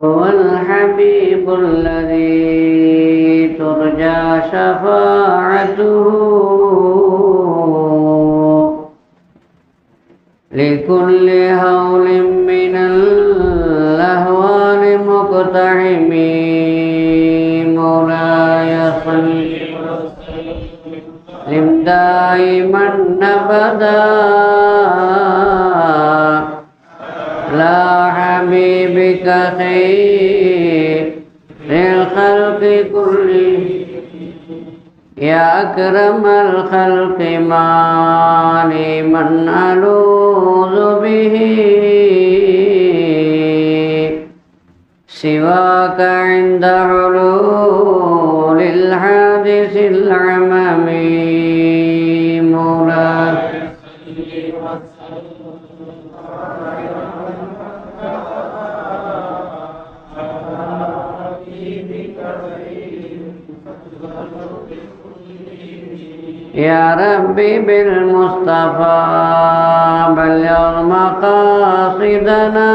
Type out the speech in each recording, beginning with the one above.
هو الحبيب الذي ترجى شفاعته لكل هول من الأهوال مقتحم. مولاي صل وسلم دائما أبدا لا حبيبك خير الخلق كلهم يا أكرم الخلق ما لي من ألوذ به سواك عند حلول الحادث العمم. مولاي يا ربي بالمصطفى بلغ مقاصدنا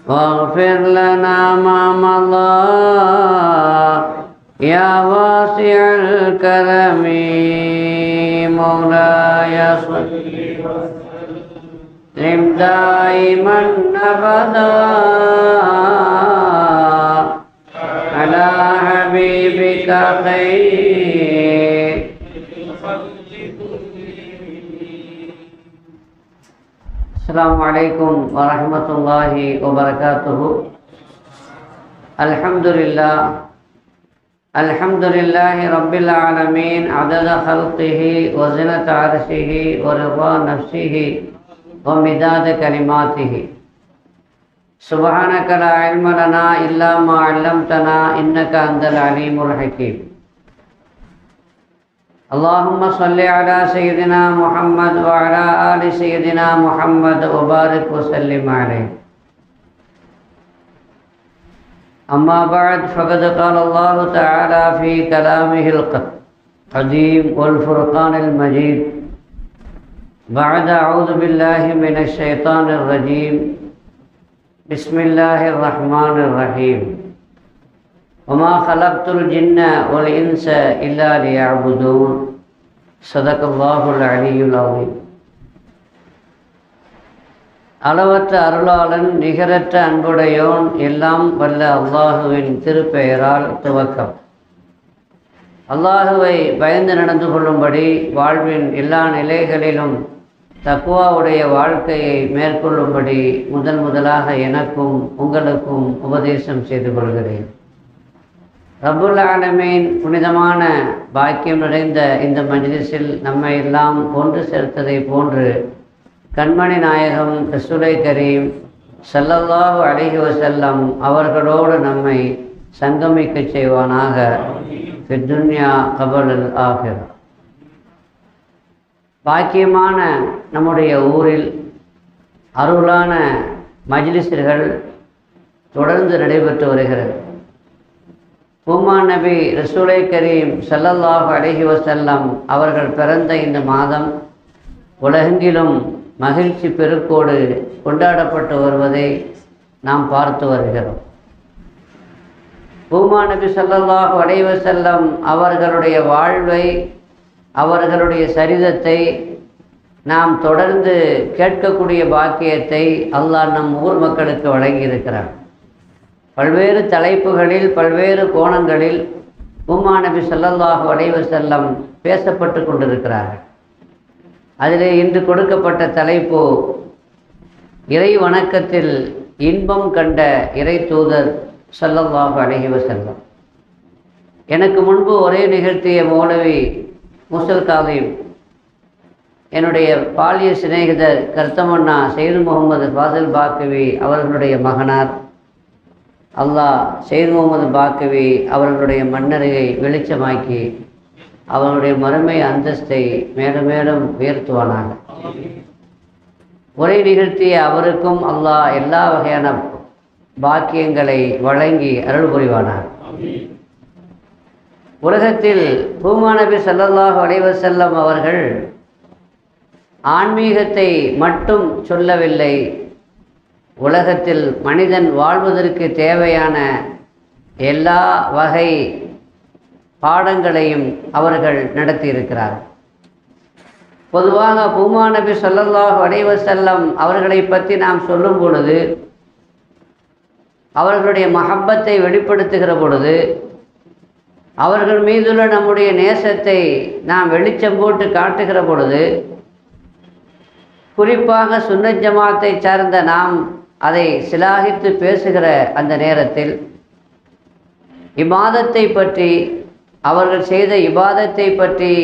واغفر لنا ما مضى يا واسع الكرم. مولاي صل وسلم دائما أبدا على حبيبك خير. السلام عليكم ورحمة الله وبركاته. الحمد لله رب العالمين عدد خلقه وزنة عرشه ورضا نفسه ومداد كلماته. سبحانك لا علم لنا إلا ما علمتنا إنك أنت العليم الحكيم. اللهم صل على سيدنا محمد وعلى آل سيدنا محمد وبارك وسلم عليه. أما بعد فقد قال الله تعالى في كلامه القديم والفرقان المجيد بعد أعوذ بالله من الشيطان الرجيم بسم الله الرحمن الرحيم وما خلقت الجن والإنس إلا ليعبدون. صدق الله العلي العظيم. அளவற்ற அருளாளன் நிகரற்ற அன்புடையோன் எல்லாம் வல்ல அல்லாஹுவின் திருப்பெயரால் துவக்கம். அல்லாஹுவை பயந்து நடந்து கொள்ளும்படி வாழ்வின் எல்லா நிலைகளிலும் தக்வாவுடைய வாழ்க்கையை மேற்கொள்ளும்படி முதலாக எனக்கும் உங்களுக்கும் உபதேசம் செய்து கொள்கிறேன். ரப்புல் ஆலமீன் புனிதமான பாக்கியம் நிறைந்த இந்த மஜ்லிஸில் நம்மை எல்லாம் ஒன்று சேர்த்ததை போன்று கண்மணி நாயகம் ரசூலை கரீம் ஸல்லல்லாஹு அலைஹி வஸல்லம் அவர்களோடு நம்மை சங்கமிக்க செய்வானாக. ஃபித்துன்யா கபலல் ஆகிரா. பாக்கியமான நம்முடைய ஊரில் அருளான மஜ்லிஸ்கள் தொடர்ந்து நடைபெற்று வருகிறது. பூமான் நபி ரசூலை கரீம் ஸல்லல்லாஹு அலைஹி வஸல்லம் அவர்கள் பிறந்த இந்த மாதம் உலகெங்கிலும் மகிழ்ச்சி பெருக்கோடு கொண்டாடப்பட்டு வருவதை நாம் பார்த்து வருகிறோம். பூமான் நபி ஸல்லல்லாஹு அலைஹி வஸல்லம் அவர்களுடைய வாழ்வை அவர்களுடைய சரிதத்தை நாம் தொடர்ந்து கேட்கக்கூடிய பாக்கியத்தை அல்லாஹ் நம் ஊர் மக்களுக்கு வழங்கியிருக்கிறார். பல்வேறு தலைப்புகளில் பல்வேறு கோணங்களில் பூமான் நபி ஸல்லல்லாஹு அலைஹி வஸல்லம் பேசப்பட்டு கொண்டிருக்கிறார்கள். அதிலே இன்று கொடுக்கப்பட்ட தலைப்பு இறை வணக்கத்தில் இன்பம் கண்ட இறை தூதர் ஸல்லல்லாஹு அலைஹி வஸல்லம். எனக்கு முன்பு ஒரே நிகழ்த்திய மௌலவி முஸ்தல் காதீம் என்னுடைய பாலிய சிநேகிதர் கர்த்தமன்னா சையது முகமது ஃபாசில் பாக்கவி அவர்களுடைய மகனார். அல்லாஹ் சையது முகமது பாக்கவி அவர்களுடைய மன்னரையை வெளிச்சமாக்கி அவர்களுடைய மறுமை அந்தஸ்தை மேலும் மேலும் உயர்த்துவானாக. உரை நிகழ்த்திய அவருக்கும் அல்லாஹ் எல்லா வகையான பாக்கியங்களை வழங்கி அருள் புரிவானாக. உலகத்தில் பூமான் நபி ஸல்லல்லாஹு அலைஹி வஸல்லம் அவர்கள் ஆன்மீகத்தை மட்டும் சொல்லவில்லை, உலகத்தில் மனிதன் வாழ்வதற்கு தேவையான எல்லா வகை பாடங்களையும் அவர்கள் நடத்தியிருக்கிறார்கள். பொதுவாக பூமா நபி ஸல்லல்லாஹு அலைஹி வஸல்லம் அவர்களை பற்றி நாம் சொல்லும் பொழுது, அவர்களுடைய மஹப்பத்தை வெளிப்படுத்துகிற பொழுது, அவர்கள் மீதுள்ள நம்முடைய நேசத்தை நாம் வெளிச்சம் போட்டு காட்டுகிற பொழுது, குறிப்பாக சுன்னத் ஜமாத்தை சார்ந்த நாம் அதை சிலாகித்து பேசுகிற அந்த நேரத்தில் இபாதத்தை பற்றி, அவர்கள் செய்த இபாதத்தை பற்றி,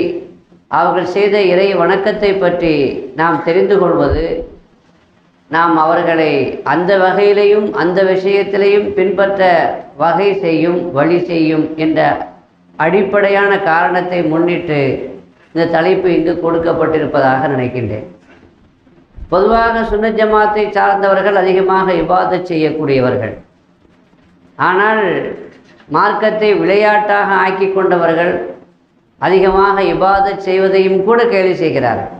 அவர்கள் செய்த இறை வணக்கத்தை பற்றி நாம் தெரிந்து கொள்வது, நாம் அவர்களை அந்த வகையிலையும் அந்த விஷயத்திலையும் பின்பற்ற வகை செய்யும் வழி செய்யும் என்ற அடிப்படையான காரணத்தை முன்னிட்டு இந்த தலைப்பு இங்கு கொடுக்கப்பட்டிருப்பதாக நினைக்கின்றேன். பொதுவாக சுன்னத் ஜமாத்தை சார்ந்தவர்கள் அதிகமாக இபாதத் செய்யக்கூடியவர்கள். ஆனால் மார்க்கத்தை விளையாட்டாக ஆக்கி கொண்டவர்கள் அதிகமாக இபாதத் செய்வதையும் கூட கேலி செய்கிறார்கள்.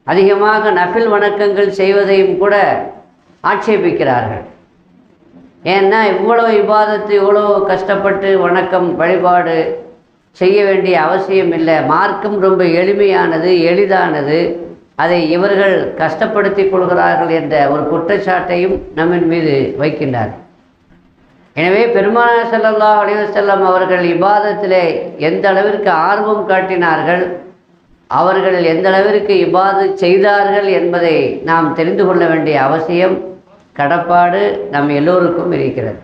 அதிகமாக நஃபில் வணக்கங்கள் செய்வதையும் கூட ஆட்சேபிக்கிறார்கள். ஏன்னா இவ்வளோ இபாதத்து, இவ்வளோ கஷ்டப்பட்டு வணக்கம் வழிபாடு செய்ய வேண்டிய அவசியம் இல்லை, மார்க்கம் ரொம்ப எளிமையானது, எளிதானது, அதை இவர்கள் கஷ்டப்படுத்தி கொள்கிறார்கள் என்ற ஒரு குற்றச்சாட்டையும் நம்மின் மீது வைக்கின்றார்கள். எனவே பெருமானார் ஸல்லல்லாஹு அலைஹி வஸல்லம் அவர்கள் இபாதத்திலே எந்த அளவிற்கு ஆர்வம் காட்டினார்கள், அவர்கள் எந்த அளவிற்கு இபாதத் செய்தார்கள் என்பதை நாம் தெரிந்து கொள்ள வேண்டிய அவசியம், கடப்பாடு நம் எல்லோருக்கும் இருக்கிறது.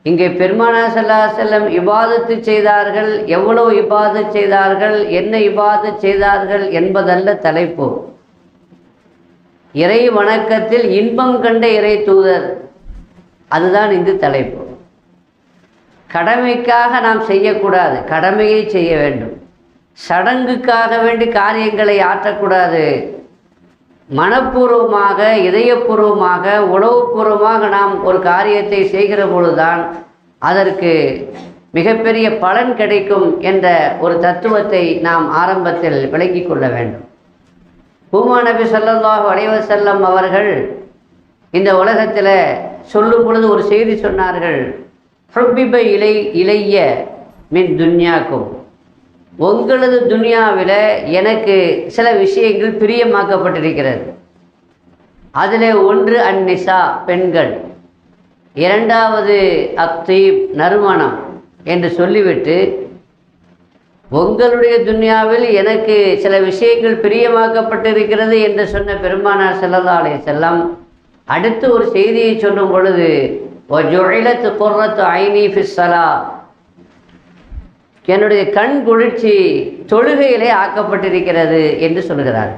இங்கே பெருமானார் ஸல்லல்லாஹு அலைஹி வஸல்லம் இபாதத்து செய்தார்கள், எவ்வளவு இபாதத் செய்தார்கள், என்ன இபாதத் செய்தார்கள் என்பதல்ல தலைப்பு. இறை வணக்கத்தில் இன்பம் கண்ட இறை தூதர், அதுதான் இந்த தலைப்பு. கடமைக்காக நாம் செய்யக்கூடாது, கடமையை செய்ய வேண்டும். சடங்குக்காக வேண்டி காரியங்களை ஆற்றக்கூடாது. மனப்பூர்வமாக, இதயபூர்வமாக, உணவுபூர்வமாக நாம் ஒரு காரியத்தை செய்கிற பொழுதுதான் அதற்கு மிகப்பெரிய பலன் கிடைக்கும் என்ற ஒரு தத்துவத்தை நாம் ஆரம்பத்தில் விளங்கிக் கொள்ள வேண்டும். பூமா நபி ஸல்லல்லாஹு அலைஹி வஸல்லம் அவர்கள் இந்த உலகத்தில் சொல்லும் பொழுது ஒரு செய்தி சொன்னார்கள். ஹுப்பிப இலைய மின் துன்யாக்கும், உங்களது துன்யாவில் எனக்கு சில விஷயங்கள் பிரியமாக்கப்பட்டிருக்கிறது. அதில் ஒன்று அந்நிசா, பெண்கள், இரண்டாவது அத்தீப், நறுமணம் என்று சொல்லிவிட்டு, உங்களுடைய துன்யாவில் எனக்கு சில விஷயங்கள் பிரியமாக்கப்பட்டிருக்கிறது என்று சொன்ன பெருமானார் ஸல்லல்லாஹு அலைஹி வஸல்லம் அடுத்து ஒரு செய்தியை சொல்லும் பொழுது, வஜுஇலத் குர்ரத்து ஐனி ஃபிஸ்ஸலா, என்னுடைய கண் குளிர்ச்சி தொழுகையிலே ஆக்கப்பட்டிருக்கிறது என்று சொல்கிறார்.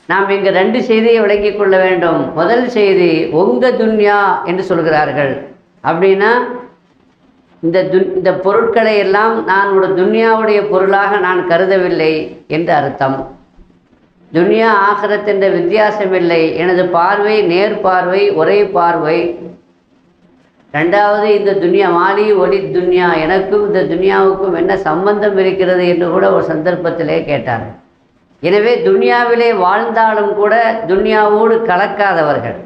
நாம் இங்கு ரெண்டு செய்தியை விளங்கிக் கொள்ள வேண்டும். முதல் செய்தி உங்கள் துன்யா என்று சொல்கிறார்கள். அப்படின்னா இந்த பொருட்களை எல்லாம் நான் ஒரு துன்யாவுடைய பொருளாக நான் கருதவில்லை என்று அர்த்தம். துன்யா ஆகிரத் என்ற வித்தியாசமில்லை, எனது பார்வை நேர் பார்வை, ஒரே பார்வை. ரெண்டாவது, இந்த துன்யா மாலி ஒலி துன்யா, எனக்கும் இந்த துன்யாவுக்கும் என்ன சம்பந்தம் இருக்கிறது என்று கூட ஒரு சந்தர்ப்பத்திலே கேட்டார். எனவே துன்யாவிலே வாழ்ந்தாலும் கூட துன்யாவோடு கலக்காதவர்கள்,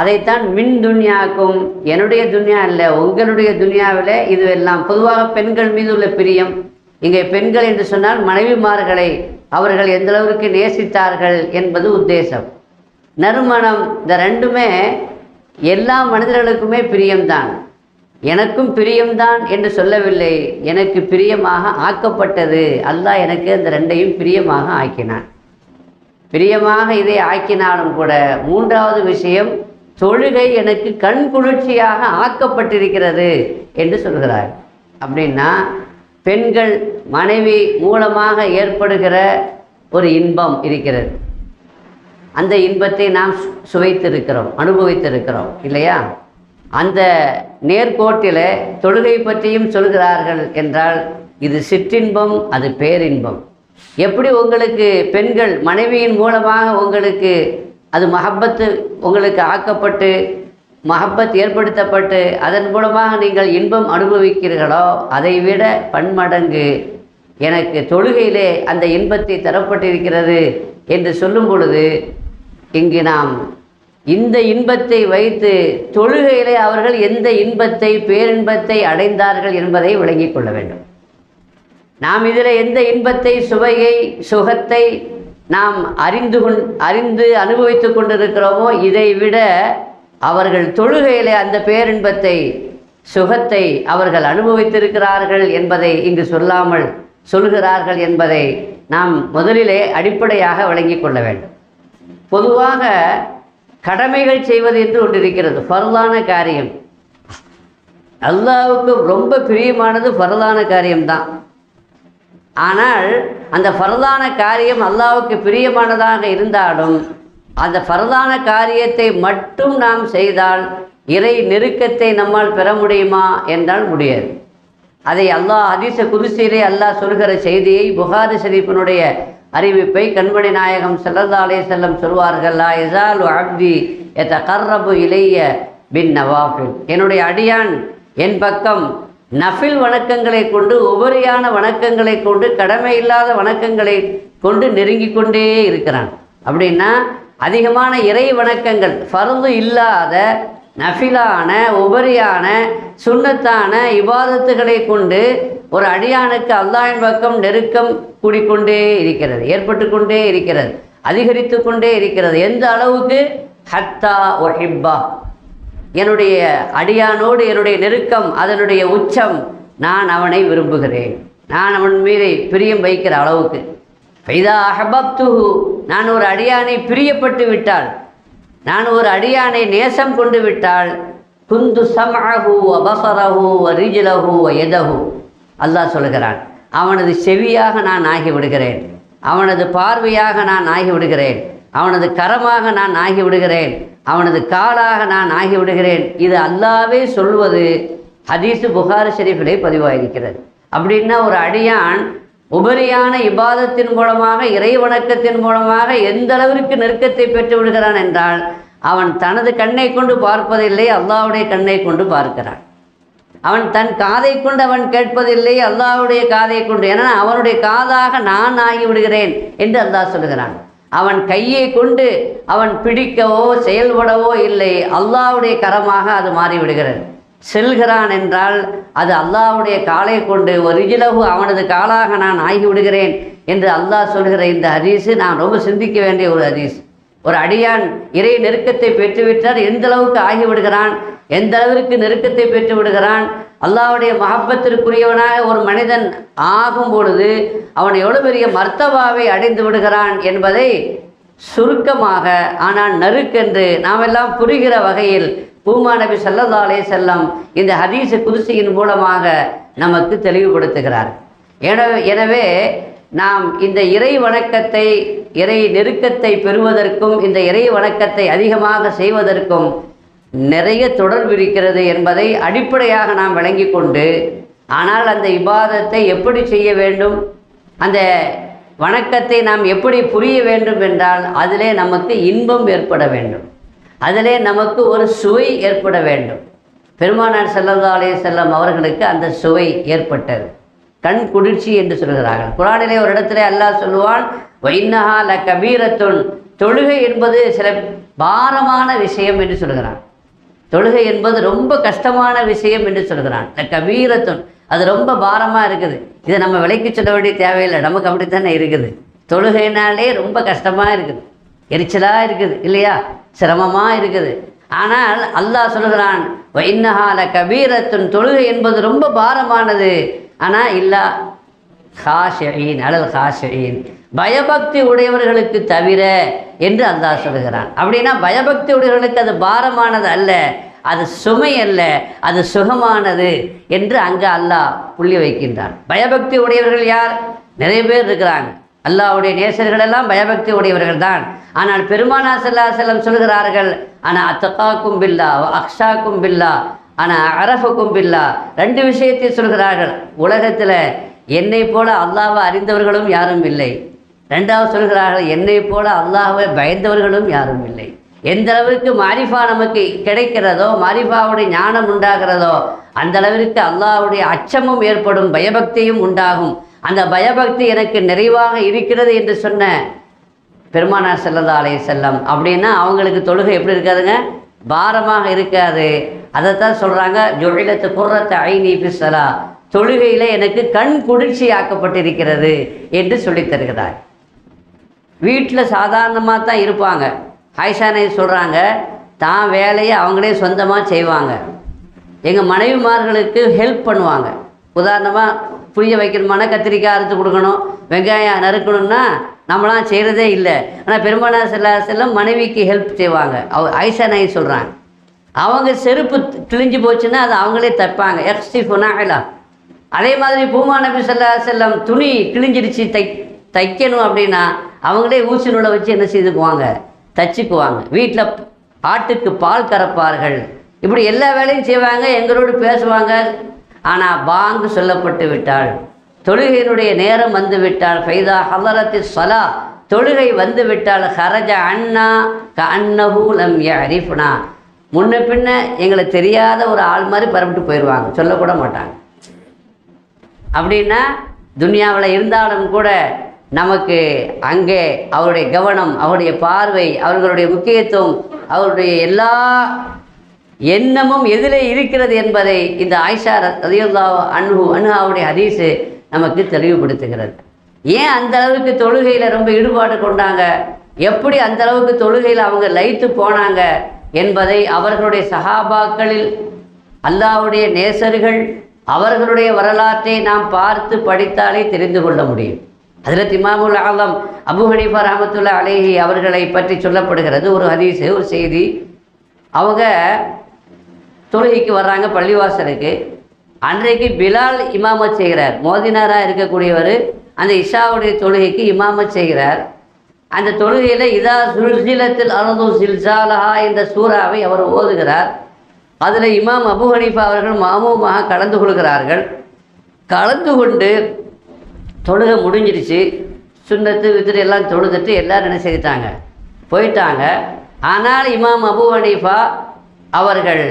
அதைத்தான் மின் துன்யாக்கும், என்னுடைய துன்யா இல்லை உங்களுடைய துன்யாவிலே இது எல்லாம். பொதுவாக பெண்கள் மீது உள்ள பிரியம், இங்கே பெண்கள் என்று சொன்னால் மனைவிமார்களை அவர்கள் எந்த அளவிற்கு நேசித்தார்கள் என்பது உத்தேசம். நறுமணம், இந்த ரெண்டுமே எல்லா மனிதர்களுக்குமே பிரியம்தான். எனக்கும் பிரியம்தான் என்று சொல்லவில்லை, எனக்கு பிரியமாக ஆக்கப்பட்டது. அல்லாஹ் எனக்கு இந்த ரெண்டையும் பிரியமாக ஆக்கினான். பிரியமாக இதை ஆக்கினாலும் கூட மூன்றாவது விஷயம், தொழுகை எனக்கு கண் குளிர்ச்சியாக ஆக்கப்பட்டிருக்கிறது என்று சொல்கிறார். அப்படின்னா பெண்கள் மனைவி மூலமாக ஏற்படுகிற ஒரு இன்பம் இருக்கிறது. அந்த இன்பத்தை நாம் சுவைத்திருக்கிறோம், அனுபவித்திருக்கிறோம் இல்லையா? அந்த நேர்கோட்டில் தொழுகை பற்றியும் சொல்கிறார்கள் என்றால் இது சிற்றின்பம், அது பேரின்பம். எப்படி உங்களுக்கு பெண்கள் மனைவியின் மூலமாக உங்களுக்கு அது மஹப்பத்து உங்களுக்கு ஆக்கப்பட்டு மஹப்பத் ஏற்படுத்தப்பட்டு அதன் மூலமாக நீங்கள் இன்பம் அனுபவிக்கிறீர்களோ, அதைவிட பன்மடங்கு எனக்கு தொழுகையிலே அந்த இன்பத்தை தரப்பட்டிருக்கிறது என்று சொல்லும் பொழுது இங்கு நாம் இந்த இன்பத்தை வைத்து தொழுகையிலே அவர்கள் எந்த இன்பத்தை பேரின்பத்தை அடைந்தார்கள் என்பதை விளங்கிக் கொள்ள வேண்டும். நாம் இதில் எந்த இன்பத்தை சுவையை சுகத்தை நாம் அறிந்து அனுபவித்து கொண்டிருக்கிறோமோ இதைவிட அவர்கள் தொழுகையிலே அந்த பேரின்பத்தை சுகத்தை அவர்கள் அனுபவித்திருக்கிறார்கள் என்பதை இங்கு சொல்லாமல் சொல்கிறார்கள் என்பதை நாம் முதலிலே அடிப்படையாக விளங்கிக் கொள்ள வேண்டும். பொதுவாக கடமைகள் செய்வது என்று ஒன்று இருக்கிறது, ஃபர்லான காரியம். அல்லாஹ்வுக்கு ரொம்ப பிரியமானது ஃபர்லான காரியம்தான். ஆனால் அந்த ஃபர்லான காரியம் அல்லாஹ்வுக்கு பிரியமானதாக இருந்தாலும் அந்த ஃபர்லான காரியத்தை மட்டும் நாம் செய்தால் இறை நெருக்கத்தை நம்மால் பெற முடியுமா என்றால் முடியாது. அதை அல்லாஹ் ஹதீஸ குதுஸிலே அல்லாஹ் சொல்கிற செய்தியை, புகாரி ஷரீஃபினுடைய அறிவிப்பை கண்மணி நாயகம் ஸல்லல்லாஹு அலைஹி வஸல்லம் சொல்வார்கள், லா யஸாலு அப்தி யதகர்ரபு இலைய பின் நவாஃபில். என்னுடைய அடியான் என் பக்கம் நஃபில் வணக்கங்களை கொண்டு, உபரியான வணக்கங்களை கொண்டு, கடமை இல்லாத வணக்கங்களை கொண்டு நெருங்கி கொண்டே இருக்கிறான். அப்படின்னா அதிகமான இறை வணக்கங்கள், ஃபர்து இல்லாத நஃபிலான உபரியான சுன்னத்தான இபாதத்துகளை கொண்டு ஒரு அடியானுக்கு அல்லாஹ்வின் பக்கம் நெருக்கம் கூடிக்கொண்டே இருக்கிறது, ஏற்பட்டு கொண்டே இருக்கிறது, அதிகரித்து கொண்டே இருக்கிறது. எந்த அளவுக்கு? ஹத்தா ஒஹிப்பா, என்னுடைய அடியானோடு என்னுடைய நெருக்கம் அதனுடைய உச்சம், நான் அவனை விரும்புகிறேன், நான் அவன் மீது பிரியம் வைக்கிற அளவுக்கு. ஃபைதா அஹபப்துஹு, நான் ஒரு அடியானை பிரியப்பட்டு விட்டால், நான் ஒரு அடியானை நேசம் கொண்டு விட்டால், குந்து சம்அஹு வ பஸரஹு வ ரிஜ்லஹு வ யதஹு, அல்லாஹ் சொல்கிறான், அவனது செவியாக நான் ஆகிவிடுகிறேன், அவனது பார்வையாக நான் ஆகிவிடுகிறேன், அவனது கரமாக நான் ஆகிவிடுகிறேன், அவனது காலாக நான் ஆகிவிடுகிறேன். இது அல்லாஹ்வே சொல்வது ஹதீஸு புகாரி ஷரீஃபிலே பதிவாயிருக்கிறது. அப்படின்னா ஒரு அடியான் உபரியான இபாதத்தின் மூலமாக இறை வணக்கத்தின் மூலமாக எந்த அளவிற்கு நெருக்கத்தை பெற்று விடுகிறான் என்றால், அவன் தனது கண்ணை கொண்டு பார்ப்பதில்லை, அல்லாஹ்வுடைய கண்ணை கொண்டு பார்க்கிறான். அவன் தன் காதை கொண்டு அவன் கேட்பதில்லை, அல்லாஹ்வுடைய காதை கொண்டு. ஏன்னா அவனுடைய காதாக நான் ஆகிவிடுகிறேன் என்று அல்லாஹ் சொல்கிறான். அவன் கையை கொண்டு அவன் பிடிக்கவோ செயல்படவோ இல்லை, அல்லாஹ்வுடைய கரமாக அது மாறிவிடுகிறது. செல்கிறான் என்றால் அது அல்லாஹ்வுடைய காலை கொண்டு, ஒரு ரிஜ்லஹு, அவனது காலாக நான் ஆகிவிடுகிறேன் என்று அல்லாஹ் சொல்கிற இந்த ஹதீஸு நாம் ரொம்ப சிந்திக்க வேண்டிய ஒரு ஹதீஸ். ஒரு அடியான் இறை நெருக்கத்தை பெற்றுவிட்டால் எந்த அளவுக்கு ஆகிவிடுகிறான், எந்த அளவிற்கு நெருக்கத்தை பெற்று விடுகிறான். அல்லாஹ்வுடைய மஹப்பத்திற்குரியவனாக ஒரு மனிதன் ஆகும் பொழுது அவன் எவ்வளவு பெரிய மர்த்தபாவை அடைந்து விடுகிறான் என்பதை சுருக்கமாக ஆனால் நறுக்கென்று நாமெல்லாம் புரிகிற வகையில் பூமா நபி ஸல்லல்லாஹு அலைஹி வஸல்லம் இந்த ஹதீஸ் குதுஸியின் மூலமாக நமக்கு தெளிவுபடுத்துகிறார். எனவே நாம் இந்த இறை வணக்கத்தை, இறை நெருக்கத்தை பெறுவதற்கும் இந்த இறை வணக்கத்தை அதிகமாக செய்வதற்கும் நிறைய தொடர்பு இருக்கிறது என்பதை அடிப்படையாக நாம் விளங்கி கொண்டு, ஆனால் அந்த இபாதத்தை எப்படி செய்ய வேண்டும், அந்த வணக்கத்தை நாம் எப்படி புரிய வேண்டும் என்றால் அதிலே நமக்கு இன்பம் ஏற்பட வேண்டும், அதிலே நமக்கு ஒரு சுவை ஏற்பட வேண்டும். பெருமானார் ஸல்லல்லாஹு அலைஹி வஸல்லம் அவர்களுக்கு அந்த சுவை ஏற்பட்டது. கண் குளிர்ச்சி என்று சொல்கிறார்கள். குர்ஆனிலே ஒரு இடத்திலே அல்லாஹ் சொல்லுவான், வைன்னஹா லகபீரத்துன், தொழுகை என்பது சில பாரமான விஷயம் என்று சொல்கிறான். தொழுகை என்பது ரொம்ப கஷ்டமான விஷயம் என்று சொல்கிறான். லகபீரத்துன், அது ரொம்ப பாரமாக இருக்குது. இதை நம்ம விலைக்கு சொல்ல வேண்டிய தேவையில்லை, நமக்கு அப்படித்தானே இருக்குது. தொழுகைனாலே ரொம்ப கஷ்டமாக இருக்குது, எரிச்சலாக இருக்குது இல்லையா, சிரமமாக இருக்குது. ஆனால் அல்லாஹ் சொல்கிறான், வைன்னஹா லகபீரத்துன், தொழுகை என்பது ரொம்ப பாரமானது. ஆனால் இல்லா காஷிஈன் அலல் காஷிஈன், பயபக்தி உடையவர்களுக்கு தவிர என்று அல்லாஹ் சொல்கிறான். அப்படின்னா பயபக்தி உடையவர்களுக்கு அது பாரமானது அல்ல, அது சுமை அல்ல, அது சுகமானது என்று அங்கே அல்லாஹ் புள்ளி வைக்கின்றான். பயபக்தி உடையவர்கள் யார்? நிறைய பேர் இருக்கிறாங்க. அல்லாஹ்வுடைய நேசர்கள் எல்லாம் பயபக்தி உடையவர்கள் தான். ஆனால் பெருமானார் ஸல்லல்லாஹு அலைஹி வஸல்லம் சொல்கிறார்கள், ஆனா அத்தகாக்கும் பில்லா அக்ஷாக்கும் பில்லா ஆனா அரஃபக்கும் பில்லா, ரெண்டு விஷயத்தை சொல்கிறார்கள். உலகத்தில் என்னை போல அல்லாஹ்வை அறிந்தவர்களும் யாரும் இல்லை. ரெண்டாவது சொல்கிறார்கள், என்னை போல அல்லாஹ்வை பயந்தவர்களும் யாரும் இல்லை. எந்த அளவிற்கு மாரிஃபா நமக்கு கிடைக்கிறதோ, மாரிஃபாவுடைய ஞானம் உண்டாகிறதோ, அந்த அளவிற்கு அல்லாஹ்வுடைய அச்சமும் ஏற்படும், பயபக்தியும் உண்டாகும். அந்த பயபக்தி எனக்கு நிறைவாக இருக்கிறது என்று சொன்ன பெருமானார் ஸல்லல்லாஹு அலைஹி வஸல்லம். அப்படின்னா அவங்களுக்கு தொழுகை எப்படி இருக்காதுங்க, பாரமாக இருக்காது. அதைத்தான் சொல்கிறாங்க, ஜுஇலத் குர்ரத்து ஐனி ஃபிஸ்ஸலா, தொழுகையில் எனக்கு கண் குளிர்ச்சி ஆக்கப்பட்டிருக்கிறது என்று சொல்லித் தருகிறார். வீட்டில் சாதாரணமாக தான் இருப்பாங்க. ஆயிஷா நாயகி சொல்கிறாங்க, தான் வேலையை அவங்களே சொந்தமாக செய்வாங்க. எங்கள் மனைவிமார்களுக்கு ஹெல்ப் பண்ணுவாங்க. உதாரணமாக புளிய வைக்கணுமானா கத்திரிக்காய் அறுத்து கொடுக்கணும், வெங்காயம் நறுக்கணும்னா நம்மளாம் செய்கிறதே இல்லை. ஆனால் பெருமானார் ஸல்லல்லாஹு அலைஹி வஸல்லம் மனைவிக்கு ஹெல்ப் செய்வாங்க. ஆயிஷா நாயகி சொல்கிறாங்க, அவங்க செருப்பு கிழிஞ்சு போச்சுன்னா அது அவங்களே தைப்பாங்க. எக்ஸ்டிஃபுனாயிலா. அதே மாதிரி பூமா நபி ஸல்லல்லாஹு அலைஹி வஸல்லம் துணி கிழிஞ்சிருச்சு தைக்கணும் அப்படின்னா அவங்களே ஊசி நூலை வச்சு என்ன செய்துக்குவாங்க, தச்சுக்குவாங்க. வீட்டில் ஆட்டுக்கு பால் கறப்பார்கள். இப்படி எல்லா வேலையும் செய்வாங்க, எங்களோடு பேசுவாங்க. ஆனால் பாங்கு சொல்லப்பட்டு விட்டால், தொழுகையினுடைய நேரம் வந்து விட்டால், ஃபைதா ஹலரத்தி ஸலா, தொழுகை வந்து விட்டால், ஹரஜ அண்ணா கஅன்னஹு லம் யஅரிஃப்னா, முன்ன பின்ன எங்களை தெரியாத ஒரு ஆள் மாதிரி பரப்பிட்டு போயிடுவாங்க, சொல்லக்கூட மாட்டாங்க. அப்படின்னா துனியாவில் இருந்தாலும் கூட நமக்கு அங்கே அவருடைய கவனம், அவருடைய பார்வை, அவர்களுடைய முக்கியத்துவம், அவருடைய எல்லா எண்ணமும் எதிலே இருக்கிறது என்பதை இந்த ஆயிஷா ரலியல்லாஹு அன்ஹாவுடைய ஹதீஸு நமக்கு தெளிவுபடுத்துகிறது. ஏன் அந்த அளவுக்கு தொழுகையில் ரொம்ப ஈடுபாடு கொண்டாங்க, எப்படி அந்த அளவுக்கு தொழுகையில் அவங்க லயித்து போனாங்க என்பதை அவர்களுடைய சஹாபாக்களில் அல்லாஹ்வுடைய நேசர்கள் அவர்களுடைய வரலாற்றை நாம் பார்த்து படித்தாலே தெரிந்து கொள்ள முடியும். ஹஜ்ரத் இமாமுல் ஆலம் அபூ ஹனீஃபா ரஹ்மத்துல்லாஹி அலைஹி அவர்களை பற்றி சொல்லப்படுகிறது ஒரு ஹதீஸு, ஒரு செய்தி. அவங்க தொழுகைக்கு வர்றாங்க பள்ளிவாசலுக்கு. அன்றைக்கு பிலால் இமாமத் செய்கிறார். மோதினாராக இருக்கக்கூடியவர் அந்த இஷாவுடைய தொழுகைக்கு இமாமத் செய்கிறார். அந்த தொழுகையில் இதா சுல்சிலத்தில் அர்து சில்சாலஹா என்ற சூறாவை அவர் ஓதுகிறார். அதில் இமாம் அபூ ஹனீஃபா அவர்கள் மாமூமாக கலந்து கொள்கிறார்கள். கலந்து கொண்டு தொழுகை முடிஞ்சிடுச்சு. சுன்னத்து வித்திரு எல்லாம் தொழுதுட்டு எல்லோரும் என்ன செய்தாங்க, போயிட்டாங்க. ஆனால் இமாம் அபூ ஹனீஃபா அவர்கள்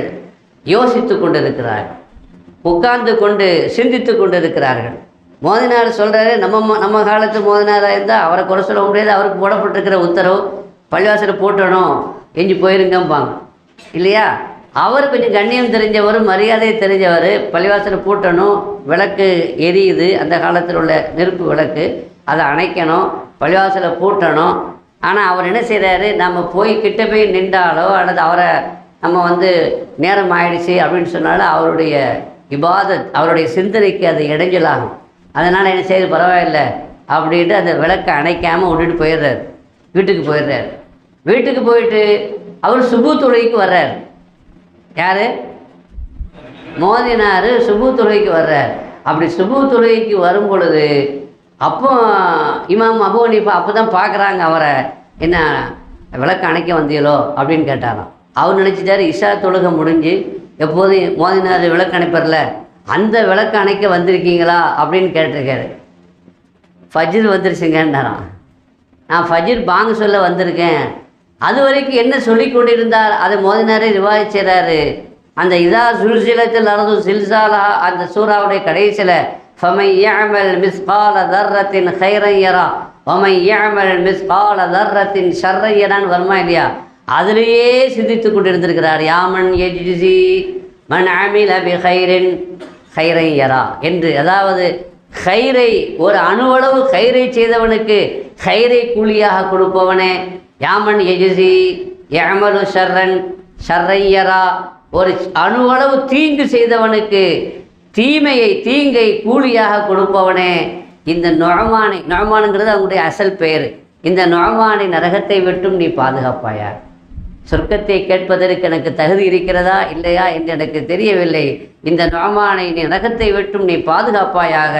யோசித்து கொண்டிருக்கிறார்கள், உட்கார்ந்து கொண்டு சிந்தித்து கொண்டிருக்கிறார்கள். மோதினார் சொல்கிறாரு, நம்ம காலத்து மோதினாராக இருந்தால் அவரை குறை சொல்ல முடியாது, அவருக்கு போடப்பட்டிருக்கிற உத்தரவு பள்ளிவாசல் போட்டணும், எஞ்சி போயிருங்கம்பாங்க இல்லையா. அவர் கொஞ்சம் கண்ணியம் தெரிஞ்சவர், மரியாதை தெரிஞ்சவர். பள்ளிவாசல் பூட்டணும், விளக்கு எரியுது, அந்த காலத்தில் உள்ள நெருப்பு விளக்கு, அதை அணைக்கணும், பள்ளிவாசலை பூட்டணும். ஆனால் அவர் என்ன செய்கிறாரு, நம்ம போய் கிட்ட போய் நின்றாலோ அல்லது அவரை நம்ம நேரம் ஆயிடுச்சு அப்படின்னு சொன்னாலும் அவருடைய இபாதத், அவருடைய சிந்தனைக்கு அது இடைஞ்சலாகும். அதனால் என்ன செய்யுது, பரவாயில்லை அப்படின்ட்டு அந்த விளக்கை அணைக்காமல் விட்டுட்டு போயிடுறாரு, வீட்டுக்கு போயிடுறாரு. வீட்டுக்கு போயிட்டு அவர் சுபு தொழுகைக்கு வர்றார். யார்? மோதினார் சுபு தொழுகைக்கு வர்றார். அப்படி சுபு தொழுகைக்கு வரும் பொழுது அப்போ இமாம் அபூ ஹனீஃபா அப்போ தான் பார்க்குறாங்க அவரை, என்ன விளக்கு அணைக்க வந்தீங்களோ அப்படின்னு கேட்டாராம். அவர் நினச்சிட்டாரு இஷா தொழுகை முடிஞ்சு எப்போதும் மோதினார் விளக்கு அணைப்பர்ல, அந்த விளக்கு அணைக்க வந்திருக்கீங்களா அப்படின்னு கேட்டிருக்காரு. ஃபஜ்ர் வந்துருச்சுங்கன்னாராம். நான் ஃபஜ்ர் பாங்கு சொல்ல வந்திருக்கேன். அது வரைக்கும் என்ன சொல்லி கொண்டிருந்தார் அதை மோதினாரே ரிவாயத் செய்கிறாரு. அந்த இதா சுல்சிலத்தில் அர்து சில்சாலா அந்த சூறாவுடைய கடைசியில் ஃபமை யஅமல் மிஸ்கால தர்ரத்தின் கைரன் யரா வமை யஅமல் மிஸ்கால தர்ரத்தின் ஷர்ரன் யரான்னு வருமா இல்லையா, அதிலேயே சிந்தித்து கொண்டிருந்திருக்கிறார். யாமன் யஜ்ஸி மன் அமில பி கைரின் கைரன் யரா என்று. அதாவது கைரை, ஒரு அணுவளவு கைரை செய்தவனுக்கு கைரை கூலியாக கொடுப்பவனே. யாமன் எஜிசி யஅமலு ஷர்ரன் ஷர்ரையரா, ஒரு அணுவளவு தீங்கு செய்தவனுக்கு தீங்கை கூலியாக கொடுப்பவனே. இந்த நொமானுங்கிறது அவங்களுடைய அசல் பெயர். இந்த நொமானை நரகத்தை விட்டும் நீ பாதுகாப்பாயா, சொர்க்கத்தை கேட்பதற்கு எனக்கு தகுதி இருக்கிறதா இல்லையா என்று எனக்கு தெரியவில்லை, இந்த நொமானை நீ நரகத்தை விட்டும் நீ பாதுகாப்பாயாக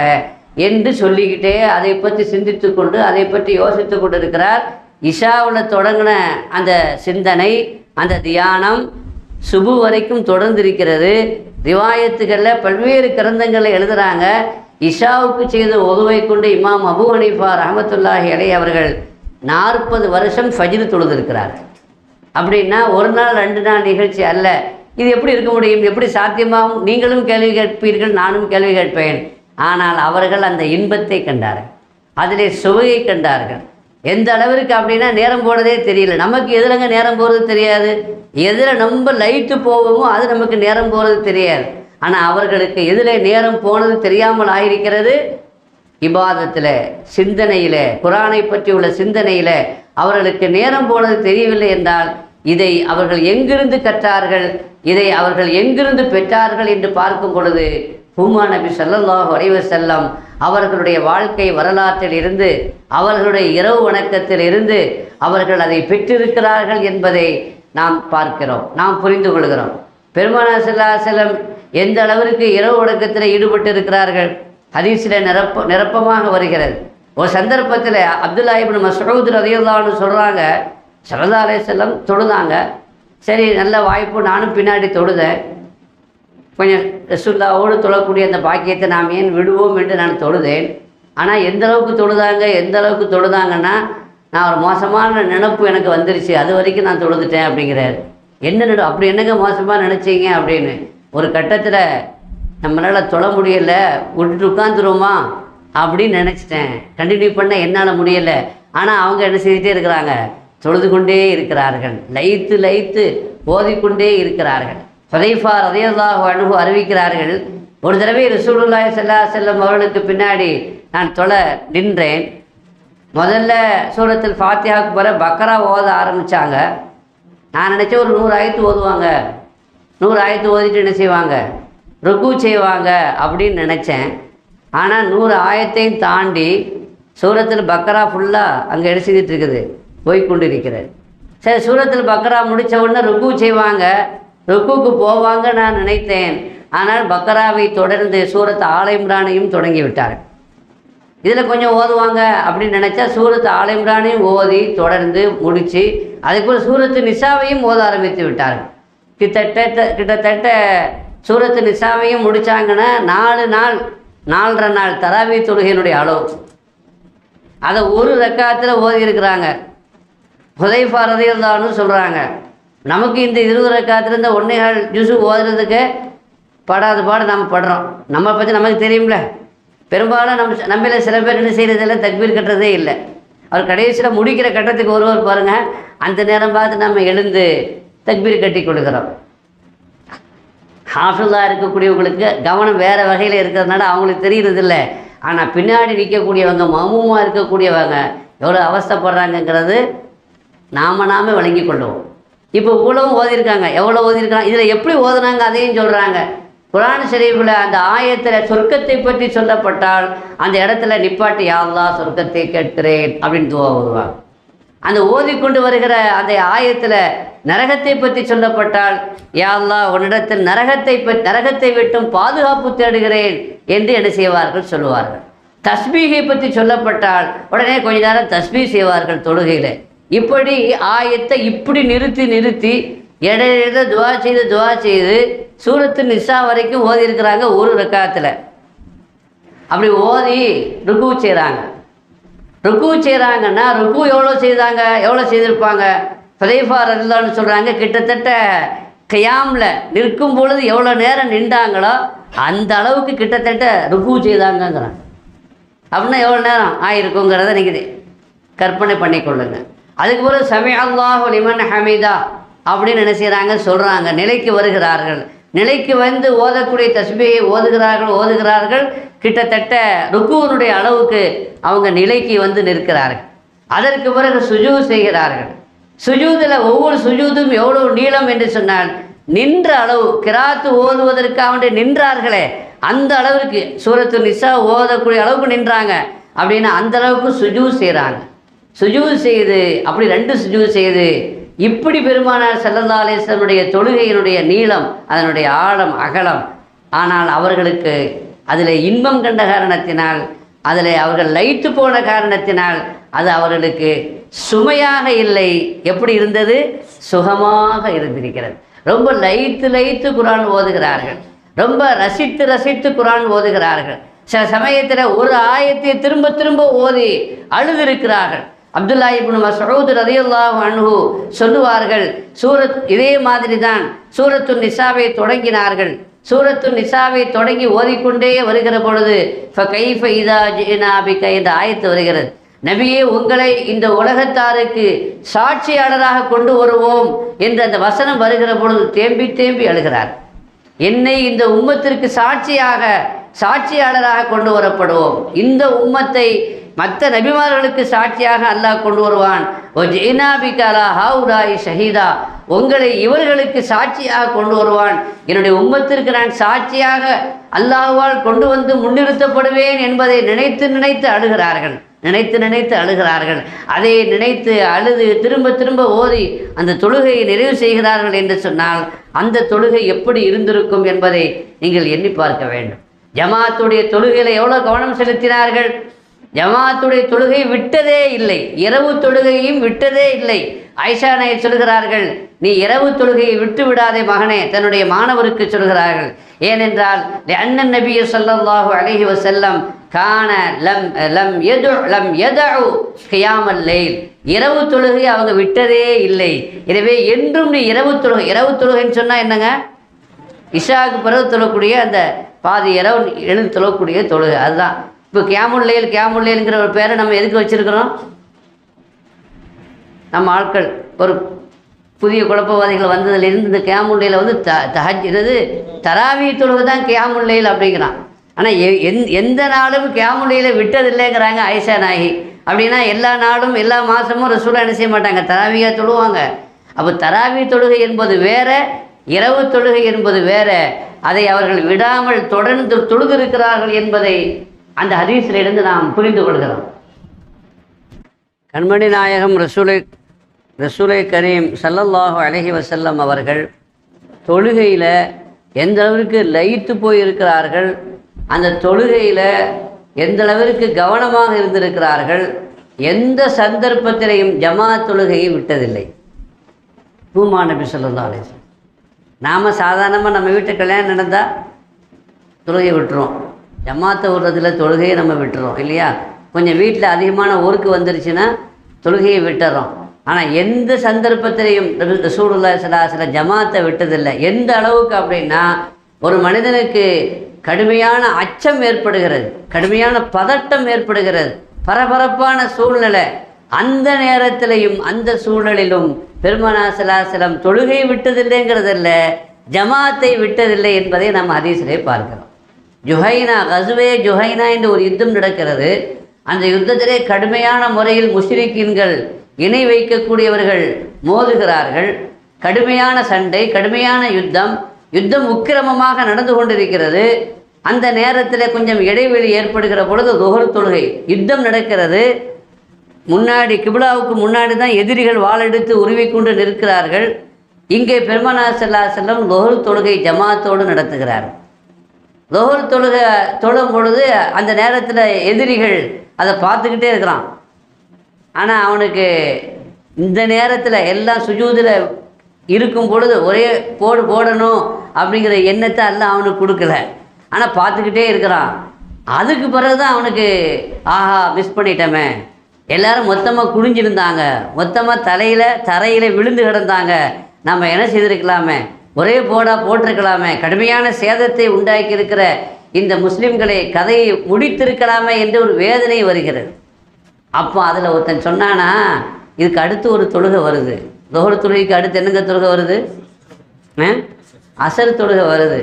என்று சொல்லிக்கிட்டே அதை பற்றி சிந்தித்து கொண்டு அதை பற்றி யோசித்து கொண்டு இருக்கிறார். இஷாவில் தொடங்கின அந்த சிந்தனை, அந்த தியானம் சுபு வரைக்கும் தொடர்ந்திருக்கிறது. ரிவாயத்துகளில் பல்வேறு கிரந்தங்களில் எழுதுகிறாங்க, இஷாவுக்கு செய்த உதவை கொண்டு இமாம் அபூ ஹனீஃபா ரஹ்மத்துல்லாஹி அலைஹி அவர்கள் 40 வருஷம் ஃபஜ்ர் தொழுதிருக்கிறார். அப்படின்னா ஒரு நாள் 2 நாள் நிகழ்ச்சி அல்ல. இது எப்படி இருக்க முடியும், எப்படி சாத்தியமாகும்? நீங்களும் கேள்வி கேட்பீர்கள், நானும் கேள்வி கேட்பேன். ஆனால் அவர்கள் அந்த இன்பத்தை கண்டார்கள், அதிலே சுவையை கண்டார்கள். எந்த அளவிற்கு அப்படின்னா நேரம் போனதே தெரியல. நமக்கு எதுலங்க நேரம் போகிறது தெரியாது, எதில் நம்ம லைட்டு போவோமோ அது நமக்கு நேரம் போகிறது தெரியாது. ஆனால் அவர்களுக்கு எதில் நேரம் போனது தெரியாமல் ஆயிருக்கிறது, இபாதத்தில், சிந்தனையில், குரானை பற்றி உள்ள சிந்தனையில் அவர்களுக்கு நேரம் போனது தெரியவில்லை என்றால் இதை அவர்கள் எங்கிருந்து கற்றார்கள், இதை அவர்கள் எங்கிருந்து பெற்றார்கள் என்று பார்க்கும் பொழுது ஹுமா நபி ஸல்லல்லாஹு அலைஹி வஸல்லம் அவர்களுடைய வாழ்க்கை வரலாற்றில் இருந்து, அவர்களுடைய இரவு வணக்கத்தில் இருந்து அவர்கள் அதை பெற்றிருக்கிறார்கள் என்பதை நாம் பார்க்கிறோம், நாம் புரிந்து கொள்கிறோம். பெருமானார் ஸல்லல்லாஹு அலைஹி வஸல்லம் எந்த அளவிற்கு இரவு வணக்கத்தில் ஈடுபட்டு இருக்கிறார்கள் ஹதீஸில் நிரப்பமாக வருகிறது. ஒரு சந்தர்ப்பத்தில் அப்துல்லா இப்னு மஸ்ஊத் ரலியல்லாஹு அன்ஹு சொல்கிறாங்க, ஸல்லல்லாஹு அலைஹி வஸல்லம் தொழுதாங்க. சரி, நல்ல வாய்ப்பு, நானும் பின்னாடி தொழுதேன். கொஞ்சம் ரசூலுல்லாஹ்வோடு தொழக்கூடிய அந்த பாக்கியத்தை நாம் ஏன் விடுவோம் என்று நான் தொழுதேன். ஆனால் எந்த அளவுக்கு தொழுதாங்கன்னா நான் ஒரு மோசமான நினைப்பு எனக்கு வந்துருச்சு, அது வரைக்கும் நான் தொழுதுட்டேன் அப்படிங்கிறார். என்ன அப்படி என்னங்க மோசமாக நினச்சிங்க அப்படின்னு. ஒரு கட்டத்தில் நம்மளால் தொழ முடியலை, விட்டுட்டு உட்காந்துருவோமா அப்படின்னு நினச்சிட்டேன். கண்டினியூ பண்ண என்னால் முடியலை. ஆனால் அவங்க என்ன செய்துகிட்டே இருக்கிறாங்க, தொழுது கொண்டே இருக்கிறார்கள், லைத்து ஓதிக்கொண்டே இருக்கிறார்கள். ஹுதைஃபா ரலியல்லாஹு அன்ஹு அறிவிக்கிறார்கள், ஒரு தடவை ரசூலுல்லாஹி ஸல்லல்லாஹு அலைஹி வஸல்லம் அவர்களுக்கு பின்னாடி நான் தொழ நின்றேன். முதல்ல சூரத்துல் ஃபாத்திஹாவுக்கு பிறகு பக்ரா ஓத ஆரம்பித்தாங்க. நான் நினச்சேன் ஒரு 100 ஆயத்து ஓதுவாங்க, 100 ஆயத்து ஓதிட்டு என்ன செய்வாங்க, ருக்கு செய்வாங்க அப்படின்னு நினச்சேன். ஆனால் 100 ஆயத்தையும் தாண்டி சூரத்துல் பக்ரா ஃபுல்லாக அங்கே எடுத்துக்கிட்டு இருக்குது, போய்கொண்டு இருக்கிறது. சரி, சூரத்துல் பக்ரா முடித்த உடனே ருக்கு செய்வாங்க, ருக்குக்கு போவாங்க நான் நினைத்தேன். ஆனால் பக்ராவை தொடர்ந்து சூரத் ஆல் இம்ரானையும் தொடங்கி விட்டார்கள். இதில் கொஞ்சம் ஓதுவாங்க அப்படின்னு நினச்சா சூரத் ஆல் இம்ரானையும் ஓதி தொடர்ந்து முடித்து அதுக்குள்ள சூரத்து நிசாவையும் ஓத ஆரம்பித்து விட்டார்கள். கிட்டத்தட்ட சூரத்து நிசாவையும் முடித்தாங்கன்னா 4.5 நாள் தராவி தொழுகையினுடைய அளவு. அதை ஒரு ரக்காத்தில் ஓதி இருக்கிறாங்க. ஹுதைஃபா ரலியல்லாஹு அன்ஹு சொல்கிறாங்க, நமக்கு இந்த 20 ரக்காத்தில் இந்த 1.25 ஜுஸு ஓதுறதுக்கு படாத பாடு நம்ம படுறோம். நம்ம பற்றி நமக்கு தெரியும்ல. பெரும்பாலும் நம்மள சில பேர் என்ன செய்கிறதில்ல, தக்பீர் கட்டுறதே இல்லை. அவர் கடைசியில் முடிக்கிற கட்டத்துக்கு ஒருவர் பாருங்கள், அந்த நேரம் பார்த்து நம்ம எழுந்து தக்பீர் கட்டி கொடுக்குறோம். ஹாஃபிஸாக இருக்கக்கூடியவங்களுக்கு கவனம் வேறு வகையில் இருக்கிறதுனால அவங்களுக்கு தெரிகிறதில்ல. ஆனால் பின்னாடி நிற்கக்கூடியவங்க, மமூமாக இருக்கக்கூடியவங்க எவ்வளோ அவஸ்தைப்படுறாங்கங்கிறது நாம விளங்கி கொள்ளுவோம். இப்போ இவ்வளவும் ஓதியிருக்காங்க, எவ்வளோ ஓதியிருக்காங்க, இதில் எப்படி ஓதுனாங்க அதையும் சொல்கிறாங்க. குர்ஆன் ஷரீஃபில் அந்த ஆயத்தில் சொர்க்கத்தை பற்றி சொல்லப்பட்டால் அந்த இடத்துல நிப்பாட்டி, யா அல்லாஹ் சொர்க்கத்தை கேட்கிறேன் அப்படின்னு துவா ஓதுவாங்க. அந்த ஓதிக்கொண்டு வருகிற அந்த ஆயத்தில் நரகத்தை பற்றி சொல்லப்பட்டால், யா அல்லாஹ் உன்னிடத்தில் நரகத்தை விட்டும் பாதுகாப்பு தேடுகிறேன் என்று என்ன செய்வார்கள், சொல்லுவார்கள். தஸ்பீகை பற்றி சொல்லப்பட்டால் உடனே கொஞ்ச நேரம் தஸ்பீஹ் செய்வார்கள் தொழுகையில். இப்படி ஆயத்தை இப்படி நிறுத்தி இடையில துவா செய்து சூரத்து நிசா வரைக்கும் ஓதி இருக்கிறாங்க ஒரு ரக்காத்தில். அப்படி ஓதி ருக்கு செய்கிறாங்கன்னா ருக்கு எவ்வளோ செய்திருப்பாங்க. ஹுதைஃபா ரலியல்லாஹு அன்ஹு சொல்கிறாங்க, கிட்டத்தட்ட கியாமில் நிற்கும் பொழுது எவ்வளோ நேரம் நின்றாங்களோ அந்த அளவுக்கு கிட்டத்தட்ட ருக்கு செய்தாங்கங்கிறாங்க. அப்படின்னா எவ்வளோ நேரம் ஆயிருக்குங்கிறத நீங்கள் கற்பனை பண்ணிக்கொள்ளுங்க. அதுக்கு பிறகு சமி அல்லாஹு லிமன் ஹமீதா அப்படின்னு என்ன செய்கிறாங்க, சொல்கிறாங்க, நிலைக்கு வருகிறார்கள். நிலைக்கு வந்து ஓதக்கூடிய தஸ்பீஹை ஓதுகிறார்கள். கிட்டத்தட்ட ருக்குவனுடைய அளவுக்கு அவங்க நிலைக்கு வந்து நிற்கிறார்கள். அதற்கு பிறகு சுஜூத் செய்கிறார்கள். சுஜூதில் ஒவ்வொரு சுஜூதும் எவ்வளோ நீளம் என்று சொன்னால், நின்ற அளவு, கிராத்து ஓதுவதற்காக நின்றார்களே அந்த அளவிற்கு, சூரத்து நிசா ஓதக்கூடிய அளவுக்கு நின்றாங்க அப்படின்னா அந்த அளவுக்கு சுஜூத் செய்கிறாங்க. சுஜூத் செய்து அப்படி 2 சுஜூத் செய்து இப்படி பெருமானார் ஸல்லல்லாஹு அலைஹி வஸல்லம் தொழுகையினுடைய நீளம், அதனுடைய ஆழம், அகலம். ஆனால் அவர்களுக்கு அதில் இன்பம் கண்ட காரணத்தினால், அதில் அவர்கள் லைத்து போன காரணத்தினால் அது அவர்களுக்கு சுமையாக இல்லை. எப்படி இருந்தது, சுகமாக இருந்திருக்கிறது. ரொம்ப லைத்து குர்ஆன் ஓதுகிறார்கள், ரொம்ப ரசித்து குர்ஆன் ஓதுகிறார்கள். சில சமயத்தில் ஒரு ஆயத்தை திரும்ப ஓதி அழுதிருக்கிறார்கள். அப்துல்லா இப்னு மஸ்ஊத் ரலியல்லாஹு அன்ஹு சொல்லுவார்கள், இதே மாதிரி தான் சூரத்து நிசாவை தொடங்கினார்கள். சூரத்து நிசாவை தொடங்கி ஓதிக்கொண்டே வருகிற பொழுது ஃபகைஃப இதா ஜினா பிக என்ற ஆயத்து வருகிறது. நபியே, உங்களை இந்த உலகத்தாருக்கு சாட்சியாளராக கொண்டு வருவோம் என்று அந்த வசனம் வருகிற பொழுது தேம்பி தேம்பி அழுகிறார். என்னை இந்த உம்மத்திற்கு சாட்சியாளராக கொண்டு வரப்படுவோம். இந்த உம்மத்தை மற்ற நபிமார்களுக்கு சாட்சியாக அல்லாஹ் கொண்டு வருவான். ஷஹீதா, உங்களை இவர்களுக்கு சாட்சியாக கொண்டு வருவான். என்னுடைய உம்மத்திற்கு நான் சாட்சியாக அல்லாஹ்வால் கொண்டு வந்து முன்னிறுத்தப்படுவேன் என்பதை நினைத்து அழுகிறார்கள். அதை நினைத்து அழுது திரும்ப திரும்ப ஓதி அந்த தொழுகையை நிறைவு செய்கிறார்கள் என்று சொன்னால் அந்த தொழுகை எப்படி இருந்திருக்கும் என்பதை நீங்கள் எண்ணி பார்க்க வேண்டும். ஜமாத்துடைய தொழுகையில் எவ்வளோ கவனம் செலுத்தினார்கள். ஜமாத்துடைய தொழுகை விட்டதே இல்லை, இரவு தொழுகையும் விட்டதே இல்லை. ஆயிஷா நாயை சொல்கிறார்கள், நீ இரவு தொழுகையை விட்டு விடாதே மகனே, தன்னுடைய மாணவருக்கு சொல்கிறார்கள். ஏனென்றால் அண்ணன் நபி ஸல்லல்லாஹு அலைஹி வஸல்லம் கான லம் யதஉ கியாமல் லைல், இரவு தொழுகை அவங்க விட்டதே இல்லை. எனவே என்றும் நீ இரவு தொழுகைன்னு சொன்னால் என்னங்க, இஷாவுக்கு பிறகு தொழக்கூடிய அந்த பாதி இரவு எழுந்து தொழக்கூடிய தொழுகை, அதுதான். இப்போ கியாமுல்லைல்ங்கிற ஒரு பேரை நம்ம எதுக்கு வச்சுருக்கிறோம்? நம்ம ஆட்கள் ஒரு புதிய குழப்பவாதிகள் வந்ததுலேருந்து இந்த கியாமுல்லையில் வந்து தராவி தொழுகை தான் கியாமுல்லைல் அப்படிங்கிறான். ஆனால் எந்த நாளும் கியாமுல்லையில் விட்டதில்லைங்கிறாங்க ஆயிஷா நாயகி. அப்படின்னா எல்லா நாளும் எல்லா மாதமும் ரசூலா என்ன செய்ய மாட்டாங்க, தராவியாக தொழுவாங்க. அப்போ தராவி தொழுகை என்பது வேற, இரவு தொழுகை என்பது வேற. அதை அவர்கள் விடாமல் தொடர்ந்து தொழுதிருக்கிறார்கள் என்பதை அந்த ஹதீஸிலிருந்து நாம் புரிந்து கொள்கிறோம். கண்மணி நாயகம் ரசூலை கரீம் ஸல்லல்லாஹு அலைஹி வஸல்லம் அவர்கள் தொழுகையில் எந்த அளவிற்கு லயித்து போயிருக்கிறார்கள், அந்த தொழுகையில் எந்த அளவிற்கு கவனமாக இருந்திருக்கிறார்கள், எந்த சந்தர்ப்பத்திலையும் ஜமாத் தொழுகையை விட்டதில்லை. பூமா நபி ஸல்லல்லாஹு அலைஹி வஸல்லம். நாம் சாதாரணமாக நம்ம வீட்டு கல்யாணம் நடந்தால் தொழுகையை விட்டுருவோம், ஜமாத்தை விடுறதில் தொழுகையை நம்ம விட்டுறோம் இல்லையா. கொஞ்சம் வீட்டில் அதிகமான ஊருக்கு வந்துருச்சுன்னா தொழுகையை விட்டுறோம். ஆனால் எந்த சந்தர்ப்பத்திலையும் ரசூலுல்லாஹி ஸல்லல்லாஹு அலைஹி வஸல்லம் ஜமாத்தை விட்டதில்லை. எந்த அளவுக்கு அப்படின்னா, ஒரு மனிதனுக்கு கடுமையான அச்சம் ஏற்படுகிறது, கடுமையான பதட்டம் ஏற்படுகிறது, பரபரப்பான சூழ்நிலை. அந்த நேரத்திலையும் அந்த சூழலிலும் பெருமானார் ஸல்லல்லாஹு அலைஹி வஸல்லம் தொழுகையை விட்டதில்லைங்கிறதில்ல, ஜமாத்தை விட்டதில்லை என்பதை நாம் ஹதீஸிலே பார்க்கிறோம். ஜுஹைனா என்ற ஒரு யுத்தம் நடக்கிறது. அந்த யுத்தத்திலே கடுமையான முறையில் முஷ்ரிக்கீன்கள், இணை வைக்கக்கூடியவர்கள் மோதுகிறார்கள். கடுமையான சண்டை, கடுமையான யுத்தம் உக்கிரமமாக நடந்து கொண்டிருக்கிறது. அந்த நேரத்தில் கொஞ்சம் இடைவெளி ஏற்படுகிற பொழுது துஹர் தொழுகை, யுத்தம் நடக்கிறது. முன்னாடி கிப்லாவுக்கு முன்னாடி தான் எதிரிகள் வாளெடுத்து உருவிக்கொண்டு நிற்கிறார்கள். இங்கே பெருமானார் ஸல்லல்லாஹு அலைஹி வஸல்லம் துஹர் தொழுகை ஜமாத்தோடு நடத்துகிறார். துஹர் தொழுகை தொழும் பொழுது அந்த நேரத்தில் எதிரிகள் அதை பார்த்துக்கிட்டே இருக்கிறான். ஆனால் அவனுக்கு இந்த நேரத்தில் எல்லாம் சுஜூதில் இருக்கும் பொழுது ஒரே போடணும் அப்படிங்கிற எண்ணத்தை எல்லாம் அவனுக்கு கொடுக்கல. ஆனால் பார்த்துக்கிட்டே இருக்கிறான். அதுக்கு பிறகு தான் அவனுக்கு ஆஹா மிஸ் பண்ணிட்டோமே, எல்லாரும் மொத்தமாக குனிஞ்சிருந்தாங்க, மொத்தமாக தரையில் விழுந்து கிடந்தாங்க, நம்ம என்ன செய்திருக்கலாமே, ஒரே போட்டிருக்கலாமே, கடுமையான சேதத்தை உண்டாக்கி இருக்கிற இந்த முஸ்லிம்களை கதையை முடித்திருக்கலாமே என்று ஒரு வேதனை வருகிறது. அப்போ அதில் ஒருத்தன் சொன்னானா, இதுக்கு அடுத்து ஒரு தொழுகை வருது, துஹர் தொழுகைக்கு அடுத்து என்னங்க தொழுகை வருது, அசர் தொழுகை வருது.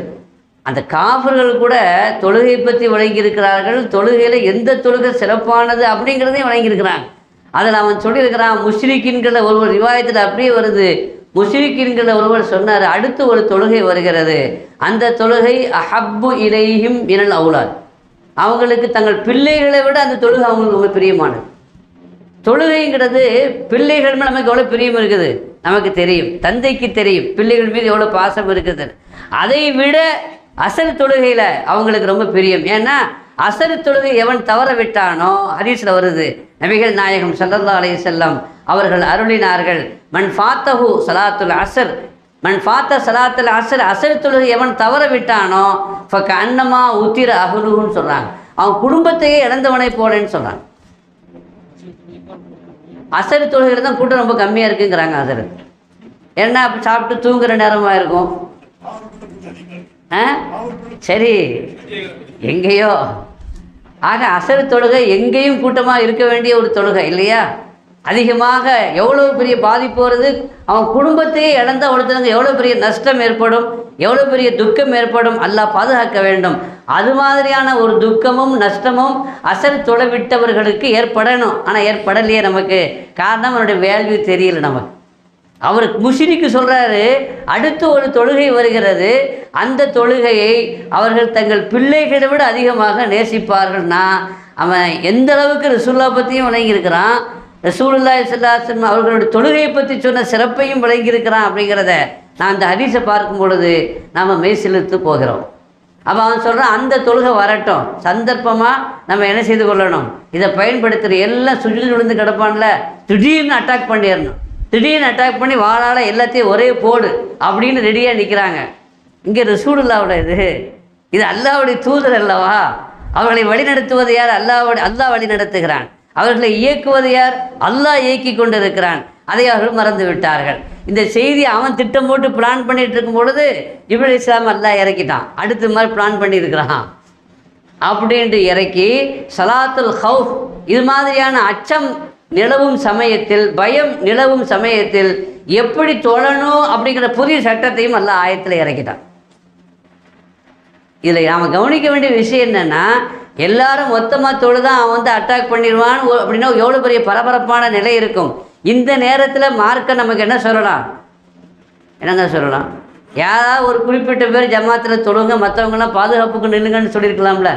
அந்த காஃபிர்கள் கூட தொழுகை பற்றி வழங்கியிருக்கிறார்கள். தொழுகையில் எந்த தொழுகை சிறப்பானது அப்படிங்கிறதையும் வழங்கியிருக்கிறாங்க. அதில் அவன் சொல்லியிருக்கிறான், முஷ்ரிக்கீன்களை ஒருவர் ரிவாயத்தில் அப்படியே வருது, முஷ்ரிக்கீன்களை ஒருவர் சொன்னார், அடுத்து ஒரு தொழுகை வருகிறது, அந்த தொழுகை அஹப்பு இலைஹிம் மினல் அவுலாத், அவங்களுக்கு தங்கள் பிள்ளைகளை விட அந்த தொழுகை அவங்களுக்கு ரொம்ப பிரியமானது. தொழுகைங்கிறது பிள்ளைகள் மேலே நமக்கு எவ்வளோ பிரியம் இருக்குது நமக்கு தெரியும், தந்தைக்கு தெரியும் பிள்ளைகள் மீது எவ்வளோ பாசம் இருக்குது. அதை விட அசர் தொழுகையில் அவங்களுக்கு ரொம்ப பிரியம். ஏன்னா அசர் தொழுகை எவன் தவற விட்டானோ, ஹதீஸில் வருது, நபிகள் நாயகம் ஸல்லல்லாஹு அலைஹி வஸல்லம் அவர்கள் அருளினார்கள், மன் ஃபாத்தஹு ஸலாத்துல் அஸ்ர், மன் ஃபாத்த ஸலாத்துல் அஸ்ர், அசர் தொழுகை எவன் தவற விட்டானோ ஃபக அன்னமா உத்திர அஹ்லுஹுன்னு சொல்கிறாங்க, அவன் குடும்பத்தையே இழந்தவனை போலேன்னு சொல்கிறாங்க. அசர் தொழுகையில் தான் கூட்டம் ரொம்ப கம்மியாக இருக்குங்கிறாங்க. அசர் ஏன்னா சாப்பிட்டு தூங்குகிற நேரமாக இருக்கும். சரி எங்கேயோ ஆக அசர் தொழுகை எங்கேயும் கூட்டமாக இருக்க வேண்டிய ஒரு தொழுகை இல்லையா? அதிகமாக எவ்வளோ பெரிய பாதிப்பு வருது, அவன் குடும்பத்தையே இழந்த ஒருத்தனுக்கு எவ்வளோ பெரிய நஷ்டம் ஏற்படும், எவ்வளோ பெரிய துக்கம் ஏற்படும், அல்லாஹ் பாதுகாக்க வேண்டும். அது மாதிரியான ஒரு துக்கமும் நஷ்டமும் அசர் தொலைவிட்டவர்களுக்கு ஏற்படணும். ஆனால் ஏற்படலையே நமக்கு. காரணம் அவனுடைய வேல்யூ தெரியல நமக்கு. அவர் முஷ்ரிக்கு சொல்கிறாரு, அடுத்து ஒரு தொழுகை வருகிறது, அந்த தொழுகையை அவர்கள் தங்கள் பிள்ளைகளை விட அதிகமாக நேசிப்பார்கள்னா அவன் எந்த அளவுக்கு ரசூலுல்லாஹ் பற்றியும் விளங்கியிருக்கிறான், ரசூலுல்லாஹி ஸல்லல்லாஹு அலைஹி வஸல்லம் அவர்களுடைய தொழுகையை பற்றி சொன்ன சிறப்பையும் விளங்கியிருக்கிறான் அப்படிங்கிறத நான் அந்த ஹதீஸை பார்க்கும் பொழுது நாம் மெய்சிலிர்த்து போகிறோம். அப்போ அவன் சொல்கிறான், அந்த தொழுகை வரட்டும், சந்தர்ப்பமாக நம்ம என்ன செய்து கொள்ளணும், இதை பயன்படுத்துகிற எல்லாம் சுஜூதில் விழுந்து கிடப்பான்ல, திடீர்னு அட்டாக் பண்ணிடணும். திடீர்னு அட்டாக் பண்ணி வாழால் எல்லாத்தையும் ஒரே போடு அப்படின்னு ரெடியாக நிற்கிறாங்க. இங்கே ரசூலுல்லாஹ்வோட இது அல்லாஹ்வுடைய தூதர் அல்லவா? அவர்களை வழிநடத்துவது யார்? அல்லாஹ் வழி நடத்துகிறான். அவர்களை இயக்குவது யார்? அல்லாஹ் இயக்கி கொண்டு இருக்கிறான். அதை அவர்கள் மறந்து விட்டார்கள். இந்த செய்தி அவன் திட்டம் போட்டு பிளான் பண்ணிட்டு இருக்கும் பொழுது ஜிப்ரீல் அலைஹிஸ்ஸலாம் அல்லாஹ் இறக்கிட்டான். அடுத்த மாதிரி பிளான் பண்ணியிருக்கிறான் அப்படின்ட்டு இறக்கி சலாத்துல் ஹவுஃப் இது மாதிரியான அச்சம் நிலவும் சமயத்தில், பயம் நிலவும் சமயத்தில் எப்படி தொழணும் அப்படிங்கிற புதிய சட்டத்தையும் அல்லாஹ் ஆயத்தில் இறக்கிட்டான். இதில் நாம் கவனிக்க வேண்டிய விஷயம் என்னென்னா, எல்லாரும் மொத்தமாக தொழுதான் அவன் வந்து அட்டாக் பண்ணிடுவான் அப்படின்னா எவ்வளோ பெரிய பரபரப்பான நிலை இருக்கும். இந்த நேரத்தில் மார்க்க நமக்கு என்ன சொல்லலாம், என்னங்க சொல்லலாம்? யாராவது ஒரு குறிப்பிட்ட பேர் ஜமாத்தில் தொழுங்க, மற்றவங்களாம் பாதுகாப்புக்கு நில்லுங்கன்னு சொல்லியிருக்கலாம்ல.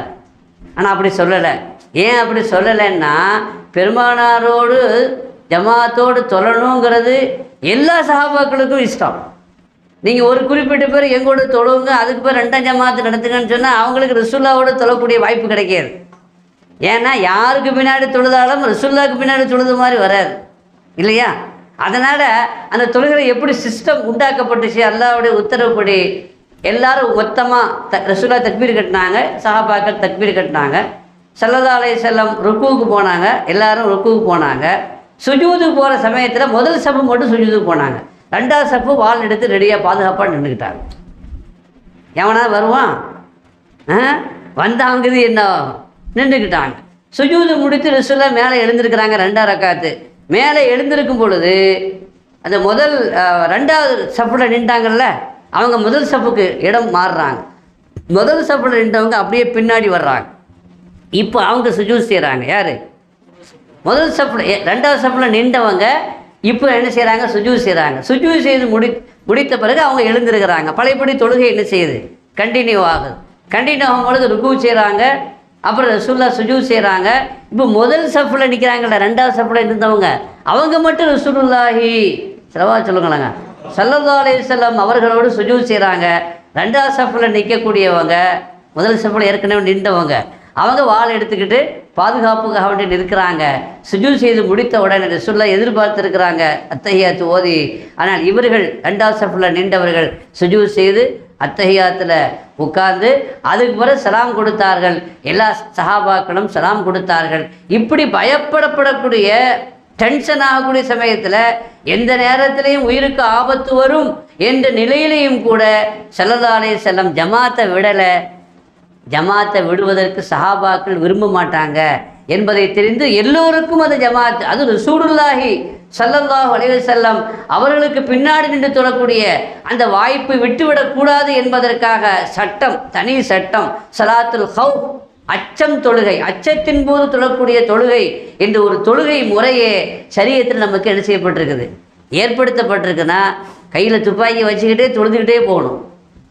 ஆனால் அப்படி சொல்லலை. ஏன் அப்படி சொல்லலைன்னா, பெருமானாரோடு ஜமாத்தோடு தொழணுங்கிறது எல்லா சஹாபாக்களுக்கும் இஷ்டம். நீங்கள் ஒரு குறிப்பிட்ட பேர் எங்கூட தொழுவுங்க, அதுக்கு பேர் 2ஆம் ஜமாத்து நடத்துங்கன்னு சொன்னால் அவங்களுக்கு ரசூல்லாவோடு தொழக்கூடிய வாய்ப்பு கிடைக்காது. ஏன்னா யாருக்கு பின்னாடி தொழுதாலும் ரசூல்லாவுக்கு பின்னாடி தொழுது மாதிரி வராது இல்லையா? அதனால் அந்த தொழுகை எப்படி சிஸ்டம் உண்டாக்கப்பட்டுச்சு, அல்லாஹ்வுடைய உத்தரவுப்படி எல்லாரும் மொத்தமாக ரசூல்லா தக்பீர் கட்டினாங்க, சஹாபாக்கள் தக்பீர் கட்டினாங்க, ஸல்லல்லாஹு அலைஹி வஸல்லம் ருக்குவுக்கு போனாங்க, எல்லாரும் ருக்குவுக்கு போனாங்க. சுஜூதுக்கு போகிற சமயத்தில் முதல் சப்பு மட்டும் சுஜூதுக்கு போனாங்க, 2ஆவது சப்பு வால் எடுத்து ரெடியாக பாதுகாப்பாக நின்றுக்கிட்டாங்க. எவனா வருவான் வந்தாங்குது என்ன நின்றுக்கிட்டாங்க. சுஜூது முடித்து ரசூலுல்லா மேலே எழுந்திருக்கிறாங்க. 2ஆம் ரக்காத்து மேலே எழுந்திருக்கும் பொழுது அந்த முதல் 2ஆவது சப்பில் நின்றாங்கல்ல, அவங்க முதல் சப்புக்கு இடம் மாறுறாங்க. முதல் சப்பில் நின்றவங்க அப்படியே பின்னாடி வர்றாங்க. இப்போ அவங்க சுஜூது செய்கிறாங்க. யார்? முதல் சப்பில் 2ஆவது சப்பில் நின்றவங்க இப்போ என்ன செய்கிறாங்க? சுஜூது செய்கிறாங்க. சுஜூது செய்து முடித்த பிறகு அவங்க எழுந்திருக்கிறாங்க. பழையபடி தொழுகை என்ன செய்யுது? கண்டினியூ ஆகுது. கண்டினியூ ஆகும் பொழுது ருக்கு செய்கிறாங்க. அப்புறம் ரசூலுல்லாஹ் சுஜூது செய்கிறாங்க. இப்போ முதல் சப்பில் நிற்கிறாங்கல்ல, 2ஆவது சப்பில் இருந்தவங்க அவங்க மட்டும் ரசூலுல்லாஹி ஸல்லல்லாஹு சொல்லுங்களாங்க ஸல்லல்லாஹு அலைஹி வஸல்லம் அவர்களோடு சுஜூது செய்கிறாங்க. 2ஆவது சப்பில் நிற்கக்கூடியவங்க முதல் சப்பில் ஏற்கனவே நின்றவங்க அவங்க வாள் எடுத்துக்கிட்டு பாதுகாப்புக்காக வேண்டி நிற்கிறாங்க. சுஜூது செய்து முடித்த உடனே ரசூலுல்லாஹ் எதிர்பார்த்துருக்கிறாங்க அத்தஹியாத்து ஓதி. ஆனால் இவர்கள் 2ஆவது சப்பில் நின்றவர்கள் சுஜூது செய்து அத்தஹியாத்தில் உட்கார்ந்து அதுக்கு பிறகு சலாம் கொடுத்தார்கள். எல்லா சஹாபாக்களும் சலாம் கொடுத்தார்கள். இப்படி பயப்படப்படக்கூடிய டென்ஷன் ஆகக்கூடிய சமயத்தில் எந்த நேரத்திலையும் உயிருக்கு ஆபத்து வரும் என்ற நிலையிலையும் கூட ஸல்லல்லாஹு அலைஹி வஸல்லம் ஜமாத்தை விடலை. ஜமாத்தை விடுவதற்கு சஹாபாக்கள் விரும்ப மாட்டாங்க என்பதை தெரிந்து எல்லோருக்கும் அது ஜமாத், அது ரசூலுல்லாஹி ஸல்லல்லாஹு அலைஹி வஸல்லம் அவர்களுக்கு பின்னாடி நின்று தொழக்கூடிய அந்த வாய்ப்பை விட்டுவிடக்கூடாது என்பதற்காக சட்டம், தனி சட்டம், ஸலாத்துல் ஹவுஃப் அச்சம் தொழுகை, அச்சத்தின் போது தொழக்கூடிய தொழுகை என்று ஒரு தொழுகை முறையே ஷரியத்தில் நமக்கு என்ன செய்யப்பட்டிருக்குது, ஏற்படுத்தப்பட்டிருக்குன்னா கையில் துப்பாக்கி வச்சுக்கிட்டே தொழுதுகிட்டே போகணும்.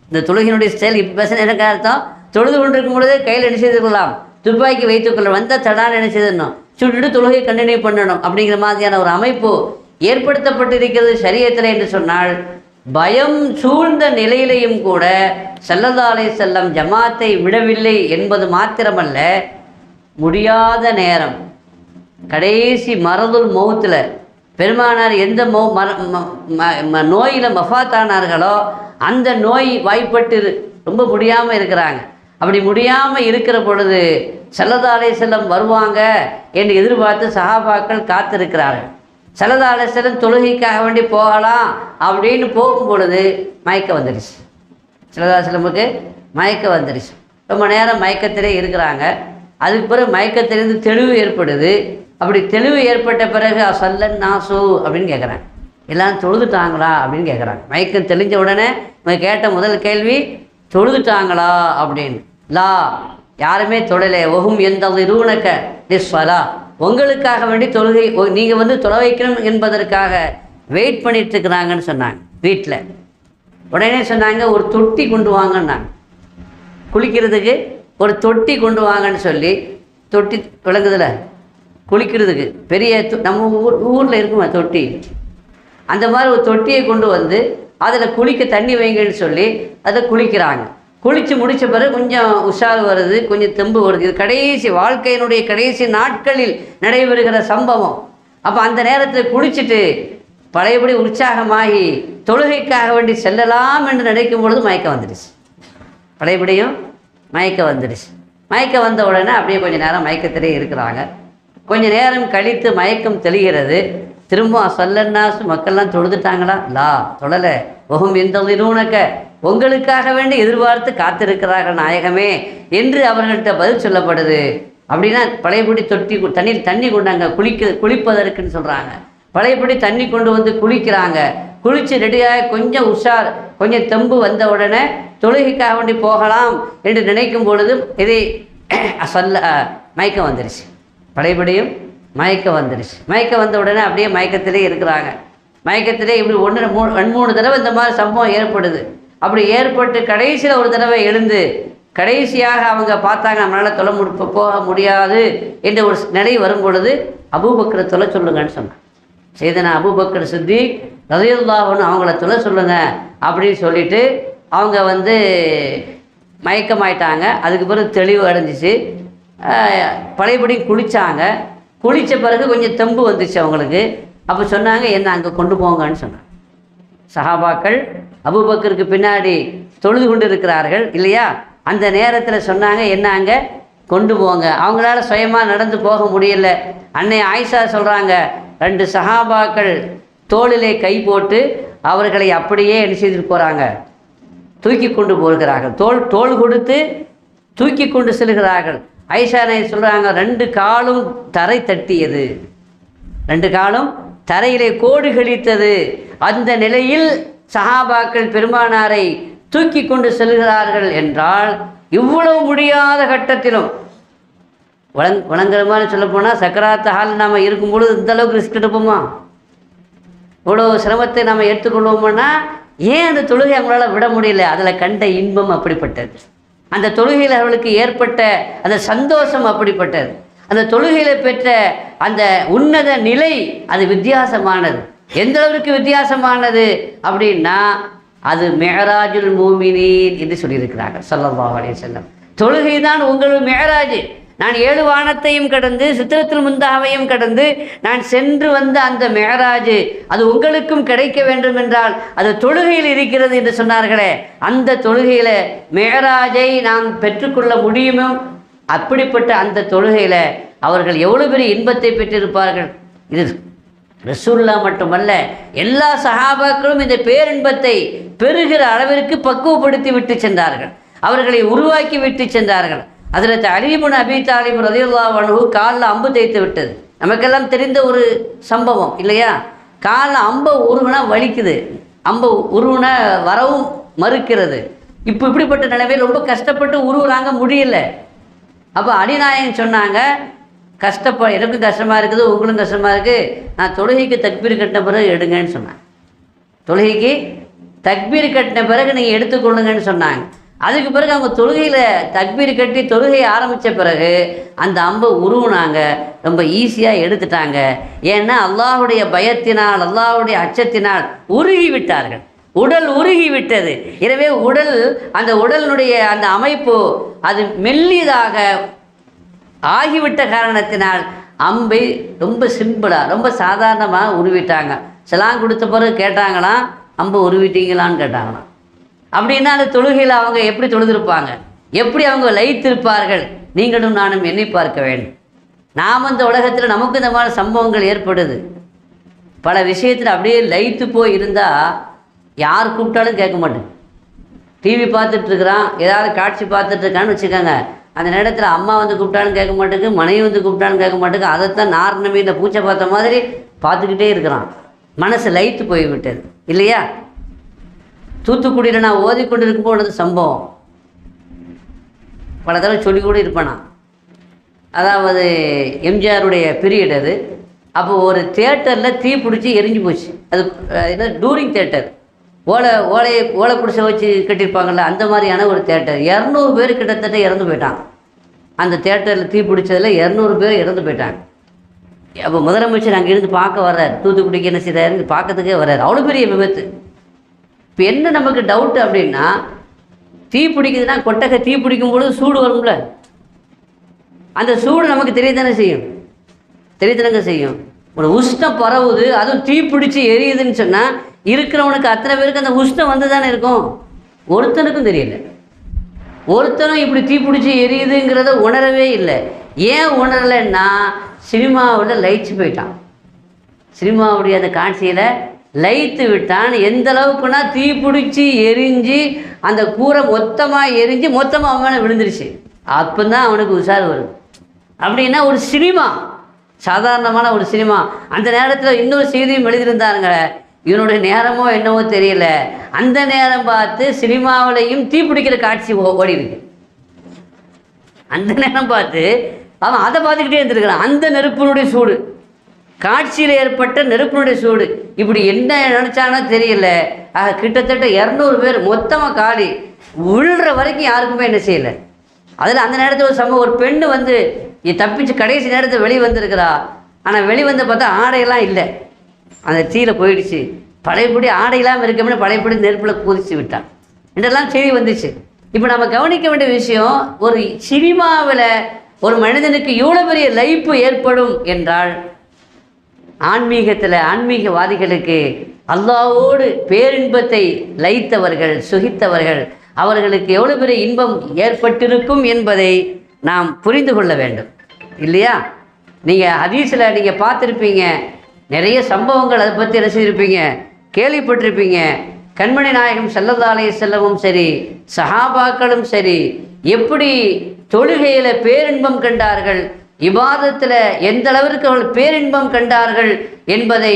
இந்த தொழுகையினுடைய ஸ்டைல் இப்போ பேசுன எனக்கு அர்த்தம், தொழுது கொண்டிருக்கும் பொழுதே கையில் என்ன செய்துக்கலாம், துப்பாக்கி வைத்துக்கொள்ள வந்தால் தடான்னு என்ன செய்திடணும், சுட்டுட்டு தொழுகை கண்டினியூ பண்ணணும் அப்படிங்கிற மாதிரியான ஒரு அமைப்பு ஏற்படுத்தப்பட்டிருக்கிறது ஷரியத்தில் என்று சொன்னால், பயம் சூழ்ந்த நிலையிலையும் கூட ஸல்லல்லாஹு அலைஹி வஸல்லம் ஜமாத்தை விடவில்லை என்பது மாத்திரமல்ல, முடியாத நேரம் கடைசி மரதுல் மௌத்தில் பெருமானார் எந்த நோயில் மஃபாத்தானார்களோ அந்த நோய் வாய்ப்பட்டு ரொம்ப முடியாமல் இருக்கிறாங்க. அப்படி முடியாமல் இருக்கிற பொழுது ஸல்லல்லாஹு அலைஹி வஸல்லம் வருவாங்க என்று எதிர்பார்த்து சஹாபாக்கள் காத்திருக்கிறார்கள். ஸல்லல்லாஹு அலைஹி வஸல்லம் தொழுகைக்காக வேண்டி போகலாம் அப்படின்னு போகும் பொழுது மயக்கம் வந்துடுச்சு. ஸல்லல்லாஹு அலைஹி வஸல்லமுக்கு மயக்கம் வந்துடுச்சு. ரொம்ப நேரம் மயக்கத்திலே இருக்கிறாங்க. அதுக்கு பிறகு மயக்கத்திலிருந்து தெளிவு ஏற்படுது. அப்படி தெளிவு ஏற்பட்ட பிறகு அசல்லன் நாசு அப்படின்னு கேட்குறாங்க. எல்லாம் தொழுதுட்டாங்களா அப்படின்னு கேட்குறாங்க. மயக்கம் தெளிஞ்ச உடனே இவங்க கேட்ட முதல் கேள்வி தொழுதுட்டாங்களா அப்படின்னு. லா, யாருமே தொழலை. ஒஹும் எந்த இருவுனக்க நிஸ்வலா, உங்களுக்காக வேண்டி தொழுகை நீங்கள் வந்து தொலை வைக்கணும் என்பதற்காக வெயிட் பண்ணிட்டு இருக்கிறாங்கன்னு சொன்னாங்க வீட்டில். உடனே சொன்னாங்க ஒரு தொட்டி கொண்டு வாங்கன்னாங்க. குளிக்கிறதுக்கு ஒரு தொட்டி கொண்டு வாங்கன்னு சொல்லி, தொட்டி விளங்குதில்ல குளிக்கிறதுக்கு பெரிய நம்ம ஊரில் இருக்குமா தொட்டி, அந்த மாதிரி ஒரு தொட்டியை கொண்டு வந்து அதில் குளிக்க தண்ணி வைங்கன்னு சொல்லி அதை குளிக்கிறாங்க. குளித்து முடித்த பிறகு கொஞ்சம் உஷார் வருது, கொஞ்சம் தெம்பு வருது. இது கடைசி வாழ்க்கையினுடைய கடைசி நாட்களில் நடைபெறுகிற சம்பவம். அப்போ அந்த நேரத்தில் குளிச்சுட்டு பழையபடி உற்சாகமாகி தொழுகைக்காக வேண்டி செல்லலாம் என்று நினைக்கும் பொழுது மயக்கம் வந்துடுச்சு. பழையபடியும் மயக்கம் வந்துடுச்சு. மயக்கம் வந்த உடனே அப்படியே கொஞ்சம் நேரம் மயக்கத்திலே இருக்கிறாங்க. கொஞ்சம் நேரம் கழித்து மயக்கம் தெளிகிறது. திரும்ப சொல்லன்னாசு மக்கள்லாம் தொழுதுட்டாங்களா? லா, தொழலை. ஒஹும் எந்த நிறுவனக்க, உங்களுக்காக வேண்டி எதிர்பார்த்து காத்திருக்கிறார்கள் நாயகமே என்று அவர்கள்ட்ட பதில் சொல்லப்படுது. அப்படின்னா பழையபடி தொட்டி தண்ணி கொண்டாங்க குளிப்பதற்குன்னு சொல்கிறாங்க. பழையபடி தண்ணி கொண்டு வந்து குளிக்கிறாங்க. குளித்து ரெடியாக கொஞ்சம் உஷார், கொஞ்சம் தெம்பு வந்த உடனே தொழுகைக்காக வேண்டி போகலாம் என்று நினைக்கும் பொழுதும் இதை மயக்கம் வந்துடுச்சு. பழையபடியும் மயக்கம் வந்துடுச்சு. மயக்கம் வந்த உடனே அப்படியே மயக்கத்திலே இருக்கிறாங்க. மயக்கத்திலே இப்படி 2-3 தடவை இந்த மாதிரி சம்பவம் ஏற்படுது. அப்படி ஏற்பட்டு கடைசியில் ஒரு தடவை எழுந்து கடைசியாக அவங்க பார்த்தாங்க நம்மளால் போக முடியாது என்ற ஒரு நிலை வரும் பொழுது அபூபக்கரை தொலை சொல்லுங்கன்னு சொன்னாங்க. செய்தனா அபூபக்கர் சித்திக் ரலியல்லாஹு அன்ஹு அவங்கள தொலை சொல்லுங்க அப்படின்னு சொல்லிட்டு அவங்க வந்து மயக்கமாயிட்டாங்க. அதுக்கு பிறகு தெளிவு அடைஞ்சிச்சு. பழையபடி குளித்தாங்க. குளித்த பிறகு கொஞ்சம் தெம்பு வந்துச்சு அவங்களுக்கு. அப்போ சொன்னாங்க என்ன அங்கே கொண்டு போங்கன்னு சொன்னாங்க. சஹாபாக்கள் அபூபக்கருக்கு பின்னாடி தொழுது கொண்டு இருக்கிறார்கள் இல்லையா, அந்த நேரத்தில் சொன்னாங்க என்ன அங்கே கொண்டு போங்க. அவங்களால சுயமாக நடந்து போக முடியல. அன்னை ஆயிஷா சொல்கிறாங்க, 2 சஹாபாக்கள் தோளிலே கை போட்டு அவர்களை அப்படியே என்ன செய்துட்டு போகிறாங்க, தூக்கி கொண்டு போகிறார்கள். தோள் கொடுத்து தூக்கி கொண்டு செல்கிறார்கள். ஐஷானை சொல்கிறாங்க 2 காலும் தரை தட்டியது, 2 காலும் தரையிலே கோடு கழித்தது. அந்த நிலையில் சஹாபாக்கள் பெருமானாரை தூக்கி கொண்டு செல்கிறார்கள் என்றால் இவ்வளவு முடியாத கட்டத்திலும் வணங்குற சொல்லப்போனால் சக்கராத்த ஹால் நாம் இருக்கும்பொழுது இந்த அளவுக்கு ரிஸ்க் எடுப்போமா? இவ்வளோ சிரமத்தை நாம் எடுத்துக்கொள்வோம்னா ஏன் அந்த தொழுகை அவங்களால விட முடியல? அதில் கண்ட இன்பம் அப்படிப்பட்டது. அந்த தொழுகையில் அவர்களுக்கு ஏற்பட்ட அந்த சந்தோஷம் அப்படிப்பட்டது. அந்த தொழுகையில் பெற்ற அந்த உன்னத நிலை அது வித்தியாசமானது. எந்த அளவுக்கு வித்தியாசமானது அப்படின்னா அது மெஹராஜுல் மூமினீன் என்று சொல்லியிருக்கிறார்கள் ஸல்லல்லாஹு அலைஹி வஸல்லம். தொழுகை தான் உங்கள் மெஹராஜ். நான் 7 வானத்தையும் கடந்து சித்ரத்துல் முன்தாவையும் கடந்து நான் சென்று வந்த அந்த மெஹராஜ் அது உங்களுக்கும் கிடைக்க வேண்டும் என்றால் அது தொழுகையில் இருக்கிறது என்று சொன்னார்களே, அந்த தொழுகையில் மெஹராஜை நாம் பெற்றுக்கொள்ள முடியுமோ அப்படிப்பட்ட அந்த தொழுகையில் அவர்கள் எவ்வளோ பெரிய இன்பத்தை பெற்றிருப்பார்கள். இது ரசூலுல்லாஹ் மட்டுமல்ல, எல்லா சஹாபாக்களும் இந்த பேரின்பத்தை பெறுகிற அளவிற்கு பக்குவப்படுத்தி விட்டு சென்றார்கள். அவர்களை உருவாக்கி விட்டு சென்றார்கள். ஹஜ்ரத் அலி இப்னு அபீ தாலிப் ரலியல்லாஹு அன்ஹு காலில் அம்பு தேய்த்து விட்டது நமக்கெல்லாம் தெரிந்த ஒரு சம்பவம் இல்லையா? காலில் அம்பை உருவினா வலிக்குது, அம்பை உருவினா வரவும் மறுக்கிறது. இப்படிப்பட்ட நிலைமையில் ரொம்ப கஷ்டப்பட்டு உருவுறாங்க, முடியல. அப்போ அலிநாயகன் சொன்னாங்க, எனக்கும் கஷ்டமாக இருக்குது, உங்களுக்கும் கஷ்டமாக இருக்குது, நான் தொழுகைக்கு தக்பீர் கட்டின பிறகு எடுங்கன்னு சொன்னாங்க. தொழுகைக்கு தக்பீர் கட்டின பிறகு நீங்கள் எடுத்துக்கொள்ளுங்கன்னு சொன்னாங்க. அதுக்கு பிறகு அவங்க தொழுகையில் தக்பீர் கட்டி தொழுகையை ஆரம்பித்த பிறகு அந்த அம்பை உருவுனாங்க, ரொம்ப ஈஸியாக எடுத்துட்டாங்க. ஏன்னா அல்லாஹுடைய பயத்தினால் அல்லாஹுடைய அச்சத்தினால் உருகி விட்டார்கள், உடல் உருகி விட்டது. எனவே அந்த உடலினுடைய அந்த அமைப்பு அது மெல்லியதாக ஆகிவிட்ட காரணத்தினால் அம்பை ரொம்ப சிம்பிளாக ரொம்ப சாதாரணமாக உருவிட்டாங்க. செலான் கொடுத்த பிறகு கேட்டாங்களாம், அம்பை உருவிட்டீங்களான்னு கேட்டாங்களாம். அப்படின்னா அந்த தொழுகையில் அவங்க எப்படி தொழுதிருப்பாங்க, எப்படி அவங்க லயித்திருப்பார்கள்? நீங்களும் நானும் எண்ணி பார்க்க வேண்டும். நாம் அந்த உலகத்தில் நமக்கு இந்த மாதிரி சம்பவங்கள் ஏற்படுது. பல விஷயத்தில் அப்படியே லயித்து போய் இருந்தால் யார் கூப்பிட்டாலும் கேட்க மாட்டேன். டிவி பார்த்துட்ருக்குறான், ஏதாவது காட்சி பார்த்துட்ருக்கான்னு வச்சுக்கோங்க, அந்த நேரத்தில் அம்மா வந்து கூப்பிட்டான்னு கேட்க மாட்டேங்க, மனைவி வந்து கூப்பிட்டான்னு கேட்க மாட்டேங்க. அதைத்தான் நாரணமே இந்த பூச்சை பார்த்த மாதிரி பார்த்துக்கிட்டே இருக்கிறான். மனசு லைட்டு போய்விட்டது இல்லையா? தூத்துக்குடியில் நான் ஓதிக்கொண்டு இருக்கும்போது சம்பவம் பல தடவை சொல்லி கூட இருப்பேனா. அதாவது எம்ஜிஆருடைய பீரியட் அது. அப்போ ஒரு தியேட்டரில் தீ பிடிச்சி எரிஞ்சு போச்சு. அது என்ன டூரிங் தியேட்டர், ஓலை பிடிச்ச வச்சு கட்டியிருப்பாங்கள்ல, அந்த மாதிரியான ஒரு தியேட்டர். 200 பேர் கிட்டத்தட்ட இறந்து போயிட்டாங்க. அந்த தியேட்டரில் தீ பிடிச்சதில் 200 பேர் இறந்து போயிட்டாங்க. அப்போ முதலமைச்சர் அங்கே இருந்து பார்க்க வர்றார், தூத்துக்குடிக்கு என்ன செய்கிறாரு பார்க்கறதுக்கே வர்றாரு. அவ்வளோ பெரிய விபத்து. இப்போ என்ன நமக்கு டவுட்டு அப்படின்னா, தீ பிடிக்குதுன்னா கொட்டகை தீ பிடிக்கும் பொழுது சூடு வரும்ல, அந்த சூடு நமக்கு தெரியத்தானே செய்யும், தெரியத்தானங்க செய்யும். ஒரு உஷ்ணம் பரவுது, அதுவும் தீ பிடிச்சி எரியுதுன்னு சொன்னால் இருக்கிறவனுக்கு அத்தனை பேருக்கு அந்த உஷ்ணம் வந்து தானே இருக்கும். ஒருத்தனுக்கும் தெரியல, ஒருத்தனும் இப்படி தீ பிடிச்சி எரியுதுங்கிறத உணரவே இல்லை. ஏன் உணரலைன்னா சினிமாவில் லயிச்சு போயிட்டான். சினிமாவுடைய அந்த காட்சியில் லயித்து விட்டான். எந்த அளவுக்குன்னா தீ பிடிச்சி எரிஞ்சு அந்த கூரை மொத்தமாக எரிஞ்சு மொத்தமாக அவன் மேலே விழுந்துருச்சு. அப்போ தான் அவனுக்கு உஷார் வருது. அப்படின்னா ஒரு சினிமா, சாதாரணமான ஒரு சினிமா. அந்த நேரத்தில் இன்னொரு செய்தியும் எழுதியிருந்தாருங்க. இவனுடைய நேரமோ என்னவோ தெரியல, அந்த நேரம் பார்த்து சினிமாவிலையும் தீ பிடிக்கிற காட்சி ஓடி இருக்கு. அந்த நேரம் பார்த்து அவன் அதை பார்த்துக்கிட்டே இருந்திருக்கிறான். அந்த நெருப்பினுடைய சூடு, காட்சியில் ஏற்பட்ட நெருப்பினுடைய சூடு, இப்படி என்ன நினச்சானோ தெரியல. கிட்டத்தட்ட 200 பேர் மொத்தமாக காலி, விழுற வரைக்கும் யாருக்குமே என்ன செய்யலை. அதில் அந்த நேரத்தில் ஒரு சம்பவம், ஒரு பெண்ணு வந்து தப்பிச்சு கடைசி நேரத்தில் வெளியே வந்திருக்கிறா. ஆனால் வெளிவந்து பார்த்தா ஆடையெல்லாம் இல்லை, அந்த தீயில் போயிடுச்சு. பழையபடி ஆடை இல்லாமல் இருக்கணும்னு பழையபடி நெருப்பில் குதிச்சு விட்டான் என்றெல்லாம் செய்தி வந்துச்சு. இப்போ நம்ம கவனிக்க வேண்டிய விஷயம், ஒரு சினிமாவில் ஒரு மனிதனுக்கு இவ்வளோ பெரிய லயிப்பு ஏற்படும் என்றால், ஆன்மீகத்தில் ஆன்மீகவாதிகளுக்கு அல்லாஹ்வோடு பேரின்பத்தை லயித்தவர்கள், சுகித்தவர்கள், அவர்களுக்கு எவ்வளோ பெரிய இன்பம் ஏற்பட்டிருக்கும் என்பதை நாம் புரிந்து கொள்ள வேண்டும் இல்லையா? நீங்கள் ஹதீஸில் நீங்கள் பார்த்துருப்பீங்க, நிறைய சம்பவங்கள் அதை பற்றி என்ன செய்திருப்பீங்க, கேள்விப்பட்டிருப்பீங்க. கண்மணி நாயகம் ஸல்லல்லாஹு அலைஹி வஸல்லமும் சரி, சஹாபாக்களும் சரி, எப்படி தொழுகையில் பேரின்பம் கண்டார்கள், இபாதத்தில் எந்த அளவிற்கு அவர்கள் பேரின்பம் கண்டார்கள் என்பதை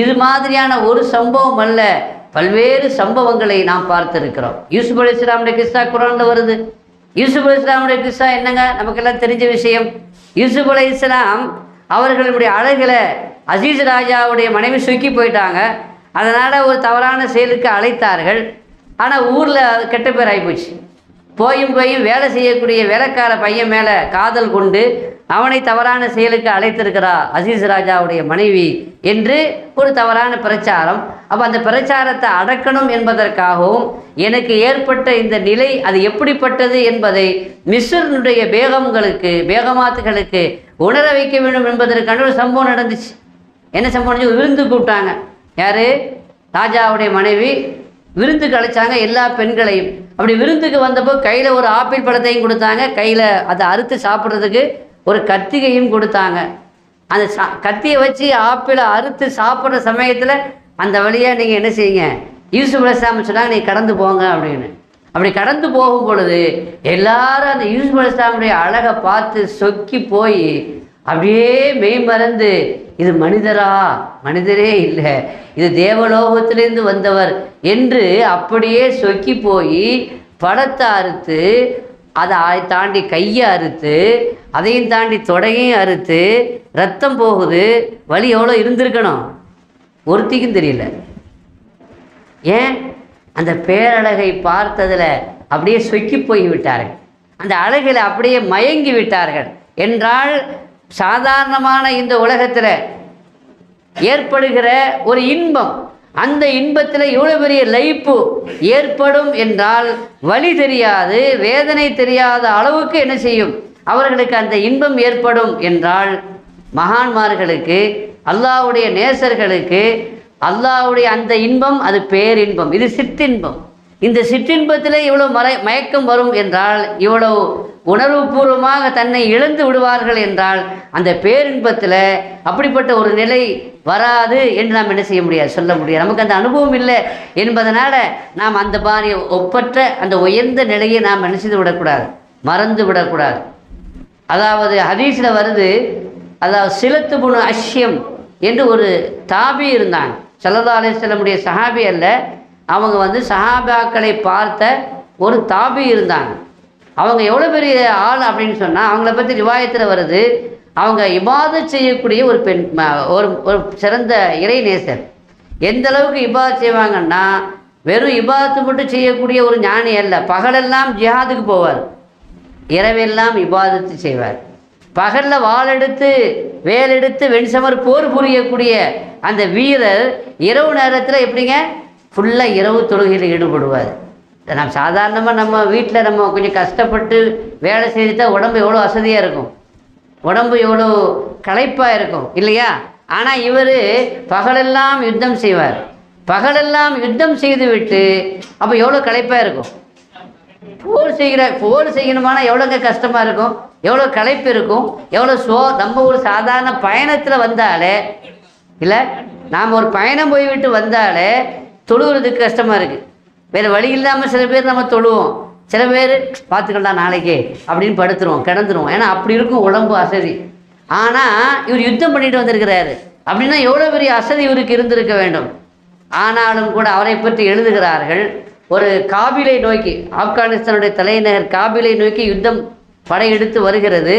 இது மாதிரியான ஒரு சம்பவம் அல்ல, பல்வேறு சம்பவங்களை நாம் பார்த்திருக்கிறோம். யூசுப் அலைஹிஸ்ஸலாமுடைய கிஸ்ஸா குர்ஆனில் வருது. யூசுப் அலைஹிஸ்ஸலாமுடைய கிஸ்ஸா என்னங்க, நமக்கெல்லாம் தெரிஞ்ச விஷயம். யூசுப் அலைஹிஸ்ஸலாம் அவர்களுடைய அழகில் அசீஸ் ராஜாவுடைய மனைவி சுக்கி போயிட்டாங்க. அதனால் ஒரு தவறான செயலுக்கு அழைத்தார்கள். ஆனால் ஊரில் அது கெட்ட பேர் ஆகிப்போச்சு. போயும் வேலை செய்யக்கூடிய வேலைக்கார பையன் மேலே காதல் கொண்டு அவனை தவறான செயலுக்கு அழைத்திருக்கிறா அசீஸ் ராஜாவுடைய மனைவி என்று ஒரு தவறான பிரச்சாரம். அப்போ அந்த பிரச்சாரத்தை அடக்கணும் என்பதற்காகவும் எனக்கு ஏற்பட்ட இந்த நிலை அது எப்படிப்பட்டது என்பதை மிஸ்ருடைய பேகமாத்துகளுக்கு உணர வைக்க வேண்டும் என்பதற்கான ஒரு சம்பவம் நடந்துச்சு. என்ன சம்பவம்? விருந்து கூப்பிட்டாங்க. யார்? ராஜாவுடைய மனைவி விருந்துக்கு அழைச்சாங்க எல்லா பெண்களையும். அப்படி விருந்துக்கு வந்தப்போ கையில் ஒரு ஆப்பிள் பழத்தையும் கொடுத்தாங்க, கையில் அதை அறுத்து சாப்பிட்றதுக்கு ஒரு கத்திகையும் கொடுத்தாங்க. அந்த கத்தியை வச்சு ஆப்பிளை அறுத்து சாப்பிட்ற சமயத்தில் அந்த வழியாக நீங்கள் என்ன செய்யுங்க, யூசுப் அலைஹிஸ்ஸலாம் சொன்னாங்க, நீ கடந்து போங்க அப்படின்னு. அப்படி கடந்து போகும் பொழுது எல்லாரும் அந்த யூசுப் அலைஹிஸ்ஸலாமுடைய அழகை பார்த்து சொக்கி போய் அப்படியே மெய் மறந்து, இது மனிதரா? மனிதரே இல்லை, இது தேவலோகத்திலிருந்து வந்தவர் என்று அப்படியே சொக்கி போய் பழத்தை அறுத்து, அதை தாண்டி கையை அறுத்து, அதையும் தாண்டி தொடையையும் அறுத்து, ரத்தம் போகுது. வலி எவ்வளோ இருந்திருக்கணும் ஒருத்திக்கும் தெரியல. ஏன்? அந்த பேரழகை பார்த்ததில் அப்படியே சொக்கி போய் விட்டார்கள், அந்த அழகில் அப்படியே மயங்கி விட்டார்கள். என்றால் சாதாரணமான இந்த உலகத்தில் ஏற்படுகிற ஒரு இன்பம், அந்த இன்பத்தில் இவ்வளோ பெரிய லயிப்பு ஏற்படும் என்றால் வலி தெரியாது, வேதனை தெரியாத அளவுக்கு என்ன செய்யும், அவர்களுக்கு அந்த இன்பம் ஏற்படும் என்றால், மகான்மார்களுக்கு, அல்லாஹ்வுடைய நேசர்களுக்கு அல்லாஹ்வுடைய அந்த இன்பம் அது பேரின்பம், இது சிற்றின்பம். இந்த சிற்றின்பத்தில் இவ்வளோ மயக்கம் வரும் என்றால், இவ்வளோ உணர்வுபூர்வமாக தன்னை இழந்து விடுவார்கள் என்றால், அந்த பேரின்பத்தில் அப்படிப்பட்ட ஒரு நிலை வராது என்று நாம் என்ன செய்ய முடியாது, சொல்ல முடியாது. நமக்கு அந்த அனுபவம் இல்லை என்பதனால் நாம் அந்த மாதிரி ஒப்பற்ற அந்த உயர்ந்த நிலையை நாம் என்ன செய்து விடக்கூடாது. மறந்து விடக்கூடாது. அதாவது ஹதீஸில் வருது, அதாவது சிலத்து புனு அஷ்யம் என்று ஒரு தாபி இருந்தாங்க. ஸல்லல்லாஹு அலைஹி வஸல்லமுடைய சஹாபி அல்ல, அவங்க வந்து சஹாபாக்களை பார்த்த ஒரு தாபி இருந்தாங்க. அவங்க எவ்வளோ பெரிய ஆள் அப்படின்னு சொன்னால், அவங்கள பற்றி ரிவாயத்தில் வருது, அவங்க இபாதத் செய்யக்கூடிய ஒரு பெண், ஒரு சிறந்த இறை நேசர். எந்த அளவுக்கு இபாதத் செய்வாங்கன்னா, வெறும் இபாதத்து மட்டும் செய்யக்கூடிய ஒரு ஞானி அல்ல. பகலெல்லாம் ஜிஹாதுக்கு போவார், இரவெல்லாம் இபாதத்து செய்வார். பகலில் வாளெடுத்து வேலெடுத்து வெண்சமர் போர் புரியக்கூடிய அந்த வீரர் இரவு நேரத்தில் எப்படிங்க ஃபுல்லாக இரவு தொழுகையில் ஈடுபடுவார். நம்ம சாதாரணமாக நம்ம வீட்டில் நம்ம கொஞ்சம் கஷ்டப்பட்டு வேலை செய்துட்டா உடம்பு எவ்வளோ வசதியாக இருக்கும், உடம்பு எவ்வளோ களைப்பாக இருக்கும் இல்லையா? ஆனால் இவர் பகலெல்லாம் யுத்தம் செய்வார். பகலெல்லாம் யுத்தம் செய்து விட்டு அப்போ எவ்வளோ களைப்பாக இருக்கும். போர் செய்யணுமானா எவ்வளோங்க கஷ்டமாக இருக்கும், எவ்வளோ களைப்பு இருக்கும், எவ்வளோ நம்ம ஒரு சாதாரண பயணத்தில் வந்தாலே இல்லை, நாம் ஒரு பயணம் போய்விட்டு வந்தாலே தொழுகிறதுக்கு கஷ்டமாக இருக்குது. வேறு வழி இல்லாமல் சில பேர் நம்ம தொழுவோம், சில பேர் பார்த்துக்கலாம் நாளைக்கே அப்படின்னு படுத்துருவோம், கிடந்துருவோம். ஏன்னா அப்படி இருக்கும் உடம்பு அசதி. ஆனால் இவர் யுத்தம் பண்ணிட்டு வந்திருக்கிறாரு அப்படின்னா எவ்வளோ பெரிய அசதி இவருக்கு இருந்திருக்க வேண்டும். ஆனாலும் கூட அவரை பற்றி எழுதுகிறார்கள், ஒரு காபிலை நோக்கி, ஆப்கானிஸ்தானுடைய தலைநகர் காபிலை நோக்கி யுத்தம் படையெடுத்து வருகிறது.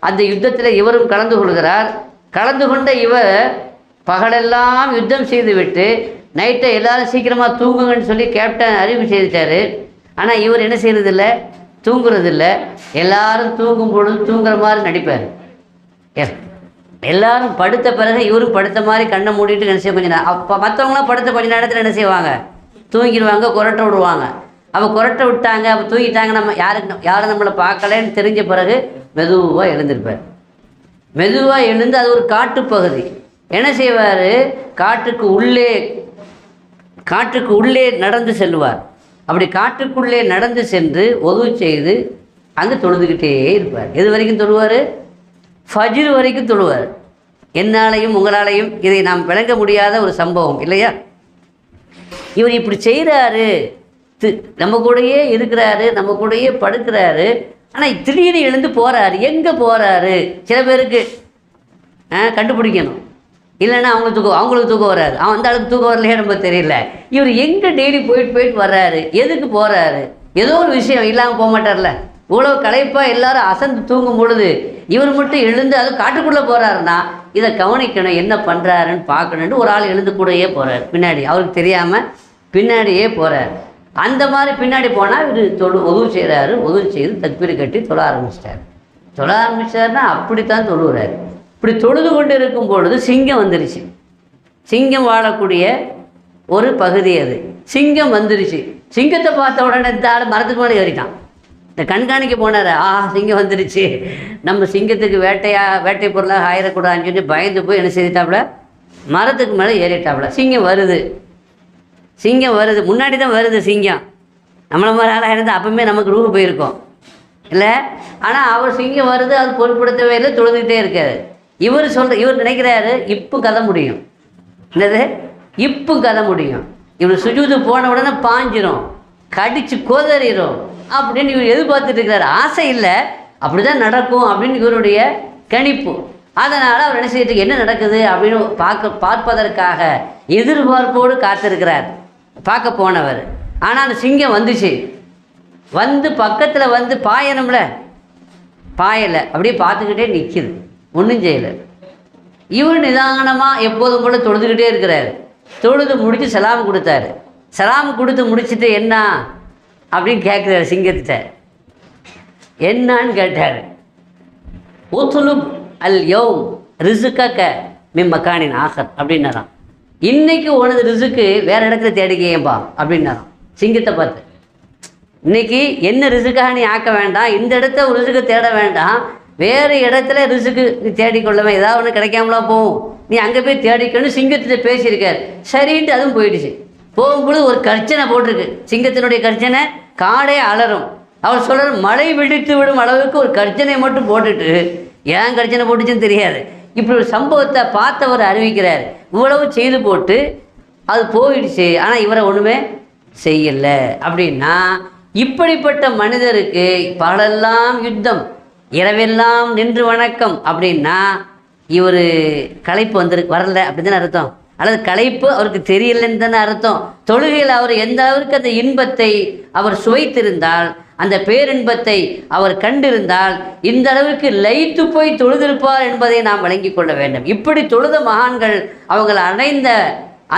அந்த யுத்தத்தில் இவரும் கலந்து கொள்கிறார். கலந்து கொண்ட இவர் பகலெல்லாம் யுத்தம் செய்துவிட்டு நைட்டை எல்லாரும் சீக்கிரமாக தூங்குங்கன்னு சொல்லி கேப்டன் அறிவிப்பு செய்துட்டார். ஆனால் இவர் என்ன செய்கிறதில்ல, தூங்குறதில்ல. எல்லாரும் தூங்கும் பொழுது தூங்குற மாதிரி நடிப்பார். எல்லாரும் படுத்த பிறகு இவரும் படுத்த மாதிரி கண்ணை மூடிட்டு என்ன செய்ய கொஞ்சம் நேரம், அப்போ மற்றவங்களாம் படுத்த கொஞ்சம் நேரத்தில் என்ன செய்வாங்க, தூங்கிடுவாங்க, கொரட்டை விடுவாங்க. அப்போ கொரட்டை விட்டாங்க, அப்போ தூங்கிட்டாங்க, நம்ம யாரும் நம்மளை பார்க்கலன்னு தெரிஞ்ச பிறகு மெதுவாக எழுந்திருப்பார். மெதுவாக எழுந்து, அது ஒரு காட்டுப்பகுதி, என்ன செய்வார், காட்டுக்கு உள்ளே நடந்து செல்வார். அப்படி காட்டுக்குள்ளே நடந்து சென்று ஒது செய்து அங்கே தொழுதுகிட்டே இருப்பார். எது வரைக்கும் தொழுவார், ஃபஜ்ர் வரைக்கும் தொழுவார். என்னாலையும் உங்களாலையும் இதை நாம் விளங்க முடியாத ஒரு சம்பவம் இல்லையா? இவர் இப்படி செய்கிறாரு, நம்ம கூடயே இருக்கிறாரு, நம்ம கூடயே படுக்கிறாரு. ஆனால் திடீர்னு எழுந்து போகிறாரு. எங்கே போகிறாரு சில பேருக்கு கண்டுபிடிக்கணும், இல்லைன்னா அவங்களுக்கு தூக்கம் வராது. அந்த ஆளுக்கு தூக்கம் வரலையே நம்ம தெரியல. இவர் எங்கே டெய்லி போயிட்டு வர்றாரு, எதுக்கு போகிறாரு, ஏதோ ஒரு விஷயம் இல்லாமல் போக மாட்டார்ல. இவ்வளோ களைப்பாக எல்லாரும் அசந்து தூங்கும் பொழுது இவர் மட்டும் எழுந்து அது காட்டுக்குள்ளே போகிறாருன்னா இதை கவனிக்கணும், என்ன பண்ணுறாருன்னு பார்க்கணுன்ட்டு ஒரு ஆள் எழுந்து கூடயே போகிறார். பின்னாடி அவருக்கு தெரியாமல் பின்னாடியே போகிறார். அந்த மாதிரி பின்னாடி போனால் இவர் உதவி செய்கிறாரு. உதவி செய்து தக்பீர் கட்டி தொழ ஆரம்பிச்சிட்டாருன்னா அப்படித்தான் தொழுகிறார். இப்படி தொழுது கொண்டு இருக்கும் பொழுது சிங்கம் வந்துருச்சு. சிங்கம் வாழக்கூடிய ஒரு பகுதி அது. சிங்கம் வந்துருச்சு. சிங்கத்தை பார்த்த உடனே இந்த ஆள் மரத்துக்கு மேலே ஏறிட்டான். இந்த கண்காணிக்க போனார், சிங்கம் வந்துருச்சு, நம்ம சிங்கத்துக்கு வேட்டை பொருளாக ஆயிடக்கூடாதுன்னு சொல்லி பயந்து போய் என்ன செய்துட்டாப்புல, மரத்துக்கு மேலே ஏறிட்டாப்புல. சிங்கம் வருது, முன்னாடி தான் வருது சிங்கம். நம்மளை மாதிரி ஆளாக இருந்தால் அப்பவுமே நமக்கு ரூபு போயிருக்கோம் இல்லை. ஆனால் அவர் சிங்கம் வருது, அது பொருட்படுத்தவே இல்லை, தொழுதுகிட்டே இருக்காரு. இவர் நினைக்கிறாரு இப்போ கதை முடியும். என்னது, இப்போ கதை முடியும். இவர் சுஜூது போன உடனே பாஞ்சிரும், கடிச்சு கோதறிடும் அப்படின்னு இவர் எதிர்பார்த்துட்டு இருக்கிறார். ஆசை இல்லை, அப்படி தான் நடக்கும் அப்படின்னு இவருடைய கணிப்பு. அதனால் அவர் என்ன செய்யறதுக்கு, என்ன நடக்குது அப்படின்னு பார்ப்பதற்காக எதிர்பார்ப்போடு காத்திருக்கிறார். பார்க்க போனவர். ஆனால் அந்த சிங்கம் வந்துச்சு. வந்து பக்கத்தில் வந்து பாயணும்ல, பாயலை, அப்படியே பார்த்துக்கிட்டே நிற்கிது, ஒன்றும் செய்யலை. இவர் நிதானமாக எப்போதும் போல் தொழுதுகிட்டே இருக்கிறார். தொழுது முடித்து சலாம் கொடுத்தாரு. சலாம் கொடுத்து முடிச்சுட்டு என்ன அப்படின்னு கேட்குறாரு சிங்கத்திட்ட. என்னான்னு கேட்டார். உத்லுப் அல் யௌம் ரிசுக்க மின் மக்கானின் ஆகர் அப்படின்னாராம். இன்னைக்கு உனது ரிசுக்கு வேறு இடத்துல தேடிக்கையேப்பா அப்படின்னாராம் சிங்கத்தை பார்த்து. இன்னைக்கு என்ன ரிசுக்காக நீ ஆக்க வேண்டாம், இந்த இடத்த ஒரு ரிசுக்கு தேட வேண்டாம், வேறு இடத்துல ரிசுக்கு நீ தேடிக்கொள்ளவே, ஏதாவது ஒன்று கிடைக்காமலாம் போகும், நீ அங்கே போய் தேடிக்கணும் சிங்கத்திட்ட பேசியிருக்கார். சரின்ட்டு அதுவும் போயிடுச்சு. போகும்போது ஒரு கர்ச்சனை போட்டிருக்கு, சிங்கத்தினுடைய கர்ச்சனை காடே அலறும். அவர் சொல்கிற மழை வெடித்து விடும் அளவுக்கு ஒரு கர்ச்சனை மட்டும் போட்டுட்டு, ஏன் கர்ச்சனை போட்டுச்சுன்னு தெரியாது, இப்படி ஒரு சம்பவத்தை பார்த்தவர் அறிவிக்கிறார். இவ்வளவு செய்து போட்டு அது போயிடுச்சு, ஆனால் இவரை ஒன்றுமே செய்யலை அப்படின்னா இப்படிப்பட்ட மனிதருக்கு பகலெல்லாம் யுத்தம், இரவெல்லாம் நின்று வணக்கம் அப்படின்னா இவர் களைப்பு வரல அப்படின்னு தானே அர்த்தம். அல்லது களைப்பு அவருக்கு தெரியலன்னு தானே அர்த்தம். தொழுகையில் அவர் எந்த அளவிற்கு அந்த இன்பத்தை அவர் சுவைத்திருந்தால், அந்த பேரின்பத்தை அவர் கண்டிருந்தால், இந்த அளவுக்கு லயித்து போய் தொழுதிருப்பார் என்பதை நாம் வழங்கி கொள்ள வேண்டும். இப்படி தொழுத மகான்கள் அவங்களை அடைந்த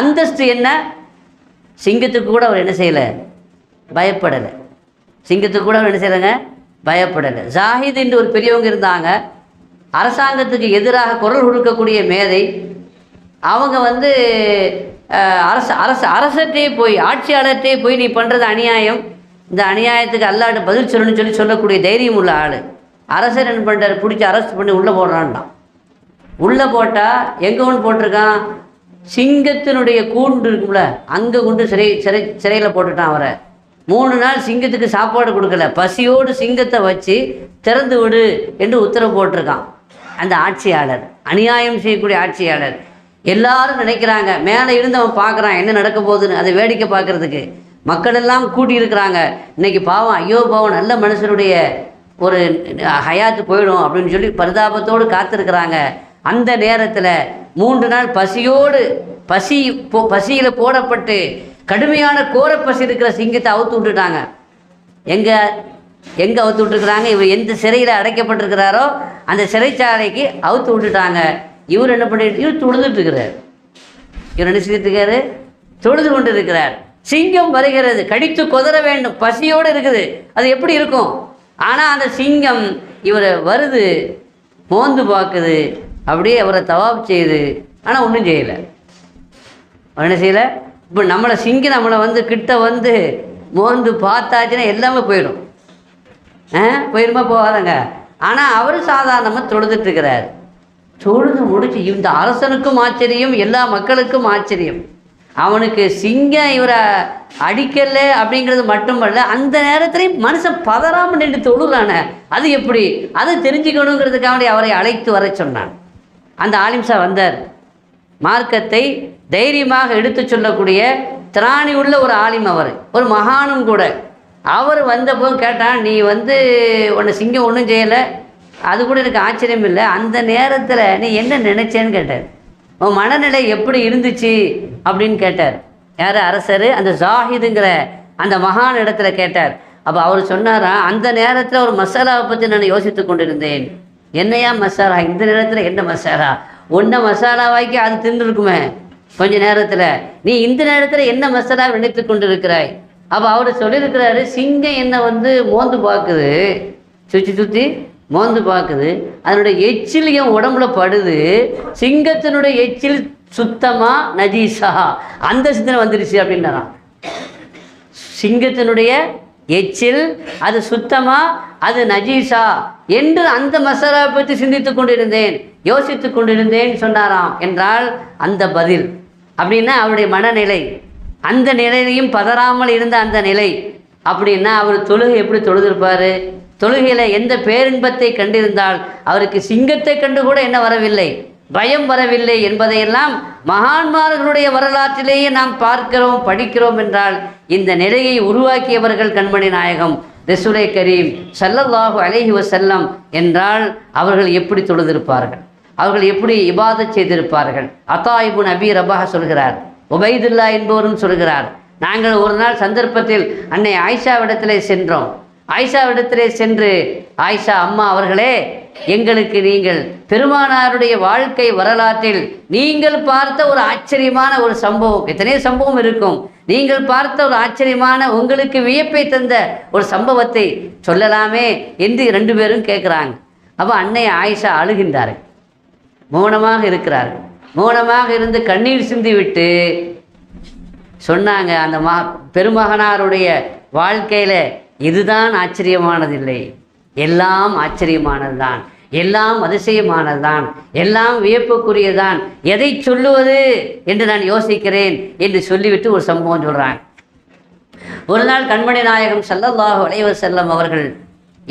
அந்தஸ்து என்ன? சிங்கத்துக்கு கூட அவர் என்ன செய்யலை, பயப்படலை. சிங்கத்துக்கு கூட அவர் என்ன செய்யலைங்க, பயப்படலை. ஜாஹித் என்று ஒரு பெரியவங்க இருந்தாங்க, அரசாங்கத்துக்கு எதிராக குரல் கொடுக்கக்கூடிய மேதை. அவங்க அரசர்கிட்டே போய், ஆட்சியாளர்கிட்டே போய் நீ பண்ணுறது அநியாயம், இந்த அநியாயத்துக்கு அல்லாட்ட பதில் சொல்லணும்னு சொல்லக்கூடிய தைரியம் உள்ள ஆள். அரசர் என்ன பண்ணுறாரு, பிடிச்சி அரெஸ்ட் பண்ணி உள்ளே போடுறான்டான். உள்ளே போட்டால் எங்கே ஒன்று போட்டிருக்கான், சிங்கத்தினுடைய கூண்டு இருக்கும்ல, அங்கே கொண்டு சிறையில் போட்டுட்டான் அவரை. 3 நாள் சிங்கத்துக்கு சாப்பாடு கொடுக்கல, பசியோடு சிங்கத்தை வச்சு திறந்து விடு என்று உத்தரவு போட்டிருக்கான் அந்த ஆட்சியாளர், அநியாயம் செய்யக்கூடிய ஆட்சியாளர். எல்லாரும் நினைக்கிறாங்க, மேலே இருந்து அவன் பார்க்குறான் என்ன நடக்க போகுதுன்னு, அதை வேடிக்கை பார்க்குறதுக்கு மக்கள் எல்லாம் கூட்டி இருக்கிறாங்க. இன்றைக்கி பாவம், ஐயோ பாவம், நல்ல மனுஷனுடைய ஒரு ஹயாத்து போயிடும் அப்படின்னு சொல்லி பரிதாபத்தோடு காத்திருக்கிறாங்க. அந்த நேரத்தில் 3 நாள் பசியில் போடப்பட்டு கடுமையான கோரப்பசி இருக்கிற சிங்கத்தை அவுத்து விட்டுட்டாங்க. எங்கே அவுத்து விட்டுருக்குறாங்க, இவர் எந்த சிறையில் அடைக்கப்பட்டிருக்கிறாரோ அந்த சிறைச்சாலைக்கு அவுத்து விட்டுட்டாங்க. இவர் என்ன பண்ணிட்டு, இவர் தொழுதுட்டுருக்கிறார். இவர் என்ன செஞ்சுட்டு தொழுது கொண்டு இருக்கிறார். சிங்கம் வருகிறது, கடித்து கொதற வேண்டும், பசியோடு இருக்குது, அது எப்படி இருக்கும்? ஆனால் அந்த சிங்கம் இவரை வருது, மோந்து பார்க்குது, அப்படியே அவரை தவாப் செய்யுது. ஆனால் ஒன்றும் செய்யலை. என்ன செய்யலை? இப்போ சிங்கம் நம்மளை கிட்ட மோந்து பார்த்தாச்சுன்னா எல்லாமே போயிடும். போயிடுமா? போகாதங்க. ஆனால் அவர் சாதாரணமாக தொழுதுட்டுருக்கிறார். தொழுது முடிச்சு இந்த அரசனுக்கும் ஆச்சரியம், எல்லா மக்களுக்கும் ஆச்சரியம். அவனுக்கு சிங்கம் இவரை அடிக்கலை அப்படிங்கிறது மட்டுமல்ல, அந்த நேரத்துலேயும் மனுஷன் பதறாமல் நின்று தொழுறான, அது எப்படி, அதை தெரிஞ்சுக்கணுங்கிறதுக்காக அவரை அழைத்து வர சொன்னான். அந்த ஆலிம்சா வந்தார். மார்க்கத்தை தைரியமாக எடுத்து சொல்லக்கூடிய திராணி உள்ள ஒரு ஆலிம், அவர் ஒரு மகானும் கூட. அவர் வந்தப்போ கேட்டான், நீ உன்னை சிங்கம் ஒன்றும் செய்யலை, அது கூட எனக்கு ஆச்சரியம் இல்லை, அந்த நேரத்தில் நீ என்ன நினைச்சேன்னு கேட்டார். உன் மனநிலை எப்படி இருந்துச்சு அப்படின்னு கேட்டார். யார்? அரசர் அந்த ஜாஹிதுங்கிற அந்த மகான் இடத்துல கேட்டார். அப்போ அவர் சொன்னாரா, அந்த நேரத்தில் ஒரு மசாலாவை பற்றி நான் யோசித்து கொண்டிருந்தேன். என்னையா மசாலா, இந்த நேரத்தில் என்ன மசாலா, ஒன்றை மசாலாவாக்கி அது தின்னுருக்குமே கொஞ்ச நேரத்தில், நீ இந்த நேரத்தில் என்ன மசாலா நினைத்து கொண்டு இருக்கிறாய்? அப்போ அவர் சொல்லியிருக்கிறாரு, சிங்கம் என்னை மோந்து பார்க்குது, சுற்றி மோந்து பார்க்குது, அதனுடைய எச்சில் என் உடம்புல படுது, சிங்கத்தினுடைய எச்சில் சுத்தமா நஜீஸா, அந்த சிந்தனை வந்துருச்சு அப்படின்னாராம். சிங்கத்தினுடைய எச்சில் அது சுத்தமா, அது நஜீஸா என்று அந்த மசாலாவை பற்றி சிந்தித்து கொண்டிருந்தேன், யோசித்து கொண்டிருந்தேன் சொன்னாராம். என்றால் அந்த பதில் அப்படின்னா அவருடைய மனநிலை, அந்த நிலையிலையும் பதறாமல் இருந்த அந்த நிலை அப்படின்னா அவர் தொழுகை எப்படி தொழுதிருப்பார்? தொழுகையில் எந்த பேரின்பத்தை கண்டிருந்தால் அவருக்கு சிங்கத்தை கண்டு கூட என்ன வரவில்லை, பயம் வரவில்லை என்பதையெல்லாம் மகான்மார்களுடைய வரலாற்றிலேயே நாம் பார்க்கிறோம், படிக்கிறோம். என்றால் இந்த நிலையை உருவாக்கியவர்கள் கண்மணி நாயகம் ரசூலை கரீம் ஸல்லல்லாஹு அலைஹி வஸல்லம். என்றால் அவர்கள் எப்படி தொழுதிருப்பார்கள், அவர்கள் எப்படி இபாதத் செய்திருப்பார்கள்? அத்தா இப்னு அபீ ரபாஹ் சொல்கிறார், உபைதுல்லா என்பவரும் சொல்கிறார், நாங்கள் ஒரு நாள் சந்தர்ப்பத்தில் அன்னை ஆயிஷாவிடத்திலே சென்றோம். ஆயிஷாவிடத்திலே சென்று, ஆயிஷா அம்மா அவர்களே, எங்களுக்கு நீங்கள் பெருமானாருடைய வாழ்க்கை வரலாற்றில் நீங்கள் பார்த்த ஒரு ஆச்சரியமான ஒரு சம்பவம், எத்தனையோ சம்பவம் இருக்கும், நீங்கள் பார்த்த ஒரு ஆச்சரியமான உங்களுக்கு வியப்பை தந்த ஒரு சம்பவத்தை சொல்லலாமே என்று 2 பேரும் கேட்குறாங்க. அப்போ அன்னை ஆயிஷா அழுகின்றார்கள், மௌனமாக இருக்கிறார்கள். மௌனமாக இருந்து கண்ணீர் சிந்தி விட்டு சொன்னாங்க, அந்த பெருமகனாருடைய வாழ்க்கையில் இதுதான் ஆச்சரியமானதில்லை, எல்லாம் ஆச்சரியமானதுதான், எல்லாம் அதிசயமானதுதான், எல்லாம் வியப்புக்குரியதான், எதை சொல்லுவது என்று நான் யோசிக்கிறேன் என்று சொல்லிவிட்டு ஒரு சம்பவம் சொல்கிறாங்க. ஒரு நாள் கண்மணி நாயகம் ஸல்லல்லாஹு அலைஹி வஸல்லம் அவர்கள்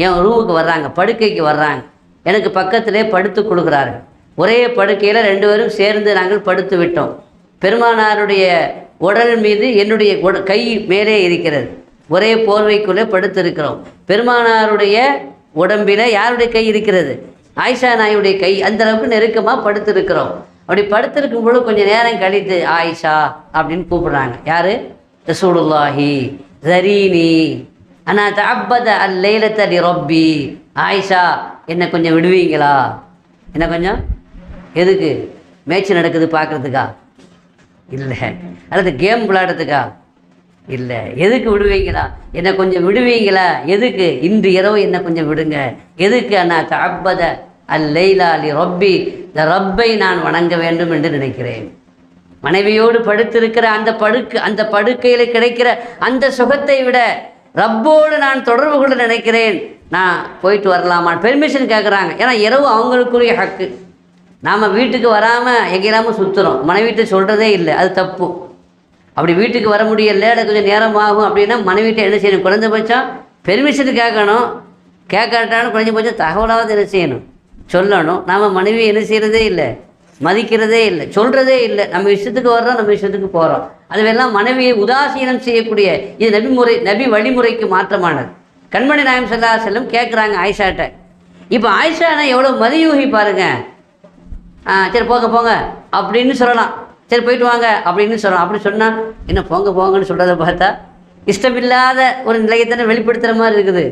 என் ரூமுக்கு வர்றாங்க, படுக்கைக்கு வர்றாங்க. எனக்கு பக்கத்திலே படுத்து கொடுக்குறார்கள். ஒரே படுக்கையில் 2 பேரும் சேர்ந்து நாங்கள் படுத்து விட்டோம். பெருமானாருடைய உடல் மீது என்னுடைய கை மேலே இருக்கிறது. ஒரே போர்வைக்குள்ளே படுத்திருக்கிறோம். பெருமானாருடைய உடம்பில் யாருடைய கை இருக்கிறது? ஆயிஷா நாயுடைய கை. அந்த அளவுக்கு நெருக்கமாக படுத்திருக்கிறோம். அப்படி படுத்திருக்கும் பொழுது கொஞ்சம் நேரம் கழித்து ஆயிஷா அப்படின்னு கூப்பிடுறாங்க. யார்? ரசூலுல்லாஹி ஸரீனி அனா தஅப்பத அல்லைலத லிரப்பி. ஆயிஷா என்னை கொஞ்சம் விடுவீங்களா? என்ன கொஞ்சம்? எதுக்கு? மேட்ச் நடக்குது பார்க்குறதுக்கா? இல்லை. அல்லது கேம் விளையாடுறதுக்கா? இல்லை. எதுக்கு விடுவீங்களா? என்னை கொஞ்சம் விடுவீங்களா? எதுக்கு? இன்று இரவு என்னை கொஞ்சம் விடுங்க. எதுக்கு? அண்ணா தஅப்பத அல்லைலா லிரப்பி, இந்த ரப்பை நான் வணங்க வேண்டும் என்று நினைக்கிறேன். மனைவியோடு படுத்திருக்கிற அந்த படுக்கையில் கிடைக்கிற அந்த சுகத்தை விட ரப்போடு நான் தொடர்பு கொள்ள நினைக்கிறேன். நான் போயிட்டு வரலாமா? பெர்மிஷன் கேட்குறாங்க. ஏன்னா இரவு அவங்களுக்குரிய ஹக்கு. நாம் வீட்டுக்கு வராமல் எங்கேயாமல் சுற்றுறோம். மனைவிட்ட சொல்கிறதே இல்லை, அது தப்பு. அப்படி வீட்டுக்கு வர முடியல, கொஞ்சம் நேரம் ஆகும் அப்படின்னா மனைவிட்ட என்ன செய்யணும்? குறைஞ்சபட்சம் பெர்மிஷன் கேட்கணும். கேட்காட்டாலும் குறைஞ்சபட்சம் தகவலாவது என்ன செய்யணும்? சொல்லணும். நாம் மனைவி என்ன செய்கிறதே இல்லை, மதிக்கிறதே இல்லை, சொல்கிறதே இல்லை. நம்ம இஷ்டத்துக்கு வர்றோம், நம்ம இஷ்டத்துக்கு போகிறோம். அதுவெல்லாம் மனைவியை உதாசீனம் செய்யக்கூடிய இது நபி வழிமுறைக்கு மாற்றமானது. கண்மணி நாயகம் ஸல்லல்லாஹு அலைஹி வஸல்லம் கேட்குறாங்க ஆயிஷாட்ட. இப்போ ஆயிஷானா எவ்வளோ மதியூகி பாருங்கள். சரி போங்க அப்படின்னு சொல்லலாம். சரி போயிட்டு வாங்க அப்படின்னு சொல்லலாம். அப்படி சொன்னால் என்ன போங்கன்னு சொல்கிறத பார்த்தா இஷ்டமில்லாத ஒரு நிலையத்தானே வெளிப்படுத்துகிற மாதிரி இருக்குது.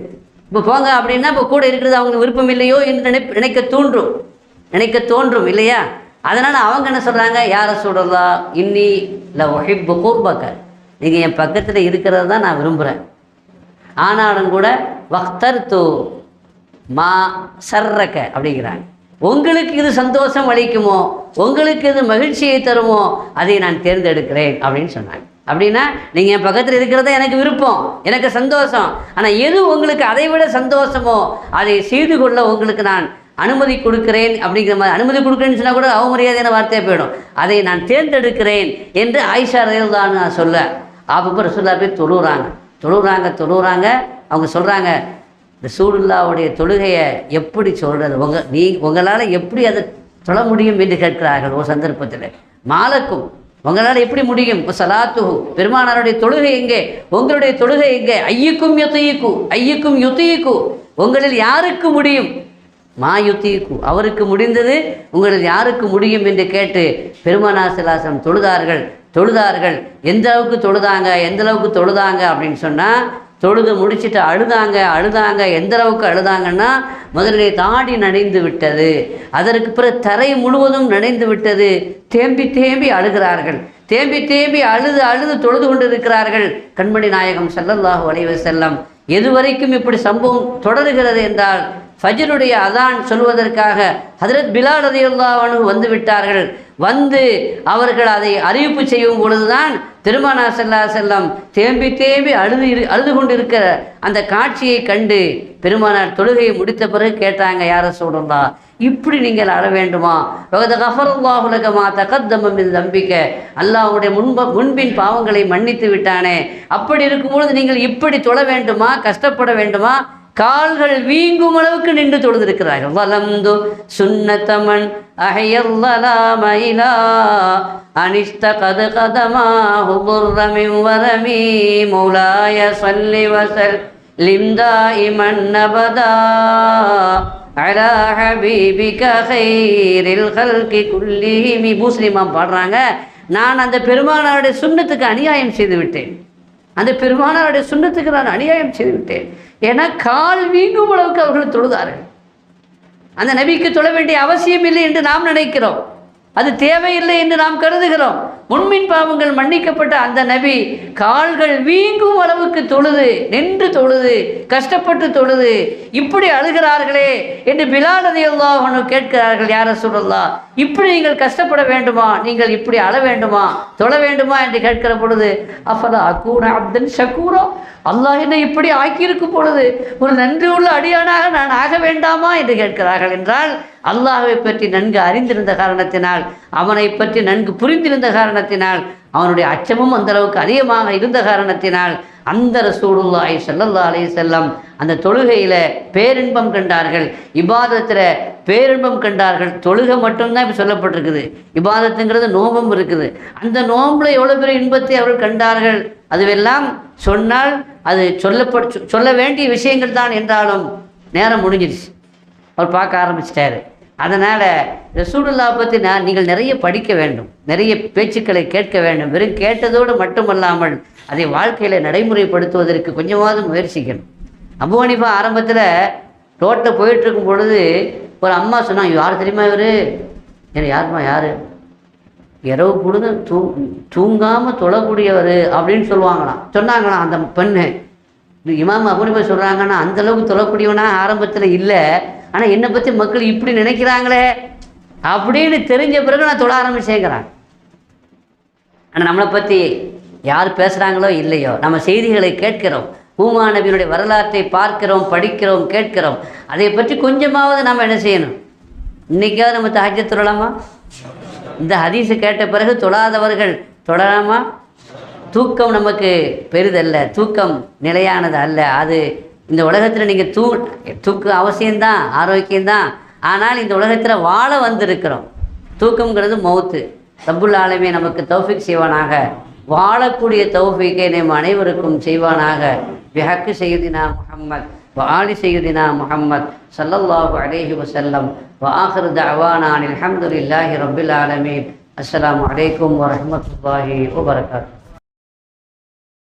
இப்போ போங்க அப்படின்னா இப்போ கூட இருக்கிறது அவங்க விருப்பம் இல்லையோ என்று நினைக்க தோன்றும் இல்லையா? அதனால் அவங்க என்ன சொல்கிறாங்க? யா ரசூலல்லாஹ் இன்னி லஉஹிப்பு குர்பக, நீங்கள் என் பக்கத்தில் இருக்கிறது தான் நான் விரும்புகிறேன். ஆனாலும் கூட வக்தர்து மா சர்ரக அப்படிங்கிறாங்க. உங்களுக்கு இது சந்தோஷம் அளிக்குமோ, உங்களுக்கு இது மகிழ்ச்சியை தருமோ, அதை நான் தேர்ந்தெடுக்கிறேன் அப்படின்னு சொன்னாங்க. அப்படின்னா நீங்கள் என் பக்கத்தில் இருக்கிறத எனக்கு விருப்பம், எனக்கு சந்தோஷம். ஆனால் எது உங்களுக்கு அதை விட சந்தோஷமோ அதை செய்து கொள்ள உங்களுக்கு நான் அனுமதி கொடுக்கிறேன் அப்படிங்கிற மாதிரி. அனுமதி கொடுக்குறேன்னு சொன்னால் கூட அவமரியாதையான வார்த்தையாக போயிடும். அதை நான் தேர்ந்தெடுக்கிறேன் என்று ஆயிஷா ரலியல்லாஹு அன்ஹா சொல்ல, அப்போ ரசூலுல்லாஹ் போய் தொழுகிறாங்க. அவங்க சொல்கிறாங்க, ரசூலுல்லாஹ்வுடைய தொழுகையை எப்படி சொல்கிறது? உங்களால் எப்படி அதை தொழ முடியும் என்று கேட்கிறார்கள் ஒரு சந்தர்ப்பத்தில். மாலக்கும், உங்களால் எப்படி முடியும்? சலாத்துஹு, பெருமானாருடைய தொழுகை எங்கே? உங்களுடைய தொழுகை எங்கே? ஐயுக்கும் யுத்தீக்கு, உங்களில் யாருக்கு முடியும்? மா யுத்தீக்கு, அவருக்கு முடிந்தது உங்களில் யாருக்கு முடியும் என்று கேட்டு பெருமானார் ஸல்லல்லாஹு அலைஹி வஸல்லம் தொழுதார்கள். எந்த அளவுக்கு தொழுதாங்க அப்படின்னு சொன்னால், தொழுது முடிச்சுட்டு அழுதாங்க. எந்த அளவுக்கு அழுதாங்கன்னா, முதலிலே தாடி நனைந்து விட்டது, அதற்கு பிறகு தரை முழுவதும் நனைந்து விட்டது. தேம்பி அழுகிறார்கள். தேம்பி அழுது தொழுது கொண்டிருக்கிறார்கள். கண்மணி நாயகம் ஸல்லல்லாஹு அலைஹி வஸல்லம் எதுவரைக்கும் இப்படி சம்பவம் தொடர்கிறது என்றால், ஃபஜ்ருடைய அதான் சொல்வதற்காக ஹஜ்ரத் பிலால் ரலியல்லாஹு அன்ஹு வந்து விட்டார்கள். வந்து அவர்கள் அதை அறிவிப்பு செய்யும் பொழுதுதான் பெருமானார் ஸல்லல்லாஹு அலைஹி வஸல்லம் தேம்பி அழுது கொண்டிருக்கிற அந்த காட்சியை கண்டு பெருமானார் தொழுகையை முடித்த பிறகு கேட்டாங்க, யா ரசூலல்லாஹ், இப்படி நீங்கள் அழ வேண்டுமா? வகத கஃபரல்லாஹு லக மா தகத்தம மின் தம்பிக, அல்லாஹ்வுடைய முன்பின் பாவங்களை மன்னித்து விட்டானே, அப்படி இருக்கும்பொழுது நீங்கள் இப்படி தொழ வேண்டுமா? கஷ்டப்பட வேண்டுமா? கால்கள் வீங்கும் அளவுக்கு நின்று தொழுதிருக்கிறார்கள். வலம்து சுன்னத்தமன் அஹயல்லலாம இலா அனிஸ்தகத கதமாஹு புர்ரமின் வரமி மௌலாய ஸல்லி வஸல்லிம் தாயிமன் அபதா அலா ஹபீபிக கைரில் கல்கி குல்லிஹிம். முஸ்லிமாம் பாடுறாங்க, நான் அந்த பெருமானாருடைய சுன்னத்துக்கு அநியாயம் செய்து விட்டேன். அந்த பெருமானாருடைய சுன்னத்துக்கு நான் அநியாயம் செய்து விட்டேன். ஏன்னா கால் வீங்கும் அளவுக்கு அவர்கள் தொழுதார்கள். அந்த நபிக்கு தொழ வேண்டிய அவசியம் இல்லை என்று நாம் நினைக்கிறோம், அது தேவையில்லை என்று நாம் கருதுகிறோம். முன்பின் பாவங்கள் மன்னிக்கப்பட்ட அந்த நபி கால்கள் வீங்கும் அளவுக்கு தொழுது, நின்று தொழுது, கஷ்டப்பட்டு தொழுது, இப்படி அழுகிறார்களே என்று பிலால் ரலியல்லாஹு அன்ஹு கேட்கிறார்கள், யா ரசூலல்லாஹ், இப்படி நீங்கள் கஷ்டப்பட வேண்டுமா? நீங்கள் இப்படி அழ வேண்டுமா? தொழ வேண்டுமா என்று கேட்கிற பொழுது, அஃபலா அகூன அப்தன் ஷகூரா, அல்லாஹ் என்னை இப்படி ஆக்கியிருக்கும் பொழுது ஒரு நன்றி உள்ள அடியானாக நான் ஆக வேண்டாமா என்று கேட்கிறார்கள். என்றால் அல்லாஹ்வை பற்றி நன்கு அறிந்திருந்த காரணத்தினால், அவனை பற்றி நன்கு புரிந்திருந்த காரணத்தினால், அவனுடைய அச்சமும் அந்த அளவுக்கு அதிகமாக இருந்த காரணத்தினால் அந்த ரசூலுல்லாஹி ஸல்லல்லாஹு அலைஹி வஸல்லம் அந்த தொழுகையில் பேரின்பம் கண்டார்கள், இபாதத்தில் பேரின்பம் கண்டார்கள். தொழுகை மட்டும்தான் இப்போ சொல்லப்பட்டிருக்குது, இபாதத்துங்கிறது நோம்பும் இருக்குது. அந்த நோம்பில் எவ்வளோ பெரிய இன்பத்தை அவர்கள் கண்டார்கள். அதுவெல்லாம் சொன்னால் அது சொல்ல வேண்டிய விஷயங்கள் தான் என்றாலும் நேரம் முடிஞ்சிடுச்சு, அவர் பார்க்க ஆரம்பிச்சிட்டாரு. அதனால் ரசூலுல்லாஹ் பற்றி நீங்கள் நிறைய படிக்க வேண்டும், நிறைய பேச்சுக்களை கேட்க வேண்டும். வெறும் கேட்டதோடு மட்டுமல்லாமல் அதை வாழ்க்கையில் நடைமுறைப்படுத்துவதற்கு கொஞ்சமாவது முயற்சிக்கணும். அபூ ஹனீஃபா ஆரம்பத்தில் ரோட்டில் போயிட்டுருக்கும் பொழுது ஒரு அம்மா சொன்னாங்க, யார் தெரியுமா இவர்? ஏன்னா யாருமா யார்? இரவு பொழுது தூங்காமல் தொழக்கூடியவர் அப்படின்னு சொன்னாங்களாம் அந்த பெண்ணு. இமாம் அபூ ஹனீஃபா சொல்கிறாங்கன்னா அந்தளவுக்கு தொழக்கூடியவனா ஆரம்பத்தில் இல்லை, ஆனால் என்னை பற்றி மக்கள் இப்படி நினைக்கிறாங்களே அப்படின்னு தெரிஞ்ச பிறகு நான் தொழ ஆரம்பிச்சேங்கிறான். ஆனால் நம்மளை பற்றி யார் பேசுகிறாங்களோ இல்லையோ, நம்ம செய்திகளை கேட்கிறோம், ஊமா நபியினுடைய வரலாற்றை பார்க்கிறோம், படிக்கிறோம், கேட்கிறோம். அதை பற்றி கொஞ்சமாவது நாம் என்ன செய்யணும்? இன்றைக்காவது நம்ம தஹஜ்ஜத் தொழலாமா? இந்த ஹதீஸை கேட்ட பிறகு தொழாதவர்கள் தொழலாமா? தூக்கம் நமக்கு பெரிதல்ல, தூக்கம் நிலையானது அல்ல. அது இந்த உலகத்தில் நீங்கள் தூக்கம் அவசியம்தான், ஆரோக்கியம்தான். ஆனால் இந்த உலகத்தில் வாழ வந்திருக்கிறோம். தூக்கங்கிறது மௌத்து. ரப்புல் ஆலமீன் நமக்கு தௌஃபீக் செய்வானாக, வாழக்கூடிய தௌஃபீக்கை நம் அனைவருக்கும் செய்வானாக. பிஹக்கு சய்யிதினா முஹம்மத் வ ஆலி சய்யிதினா முஹம்மத் ஸல்லல்லாஹு அலைஹி வஸல்லம் வ ஆகிரு தஅவானா அல்ஹம்துலில்லாஹி ரப்பில் ஆலமீன். அஸ்ஸலாமு அலைக்கும் வ ரஹ்மத்துல்லாஹி வ பரகாத்துஹு.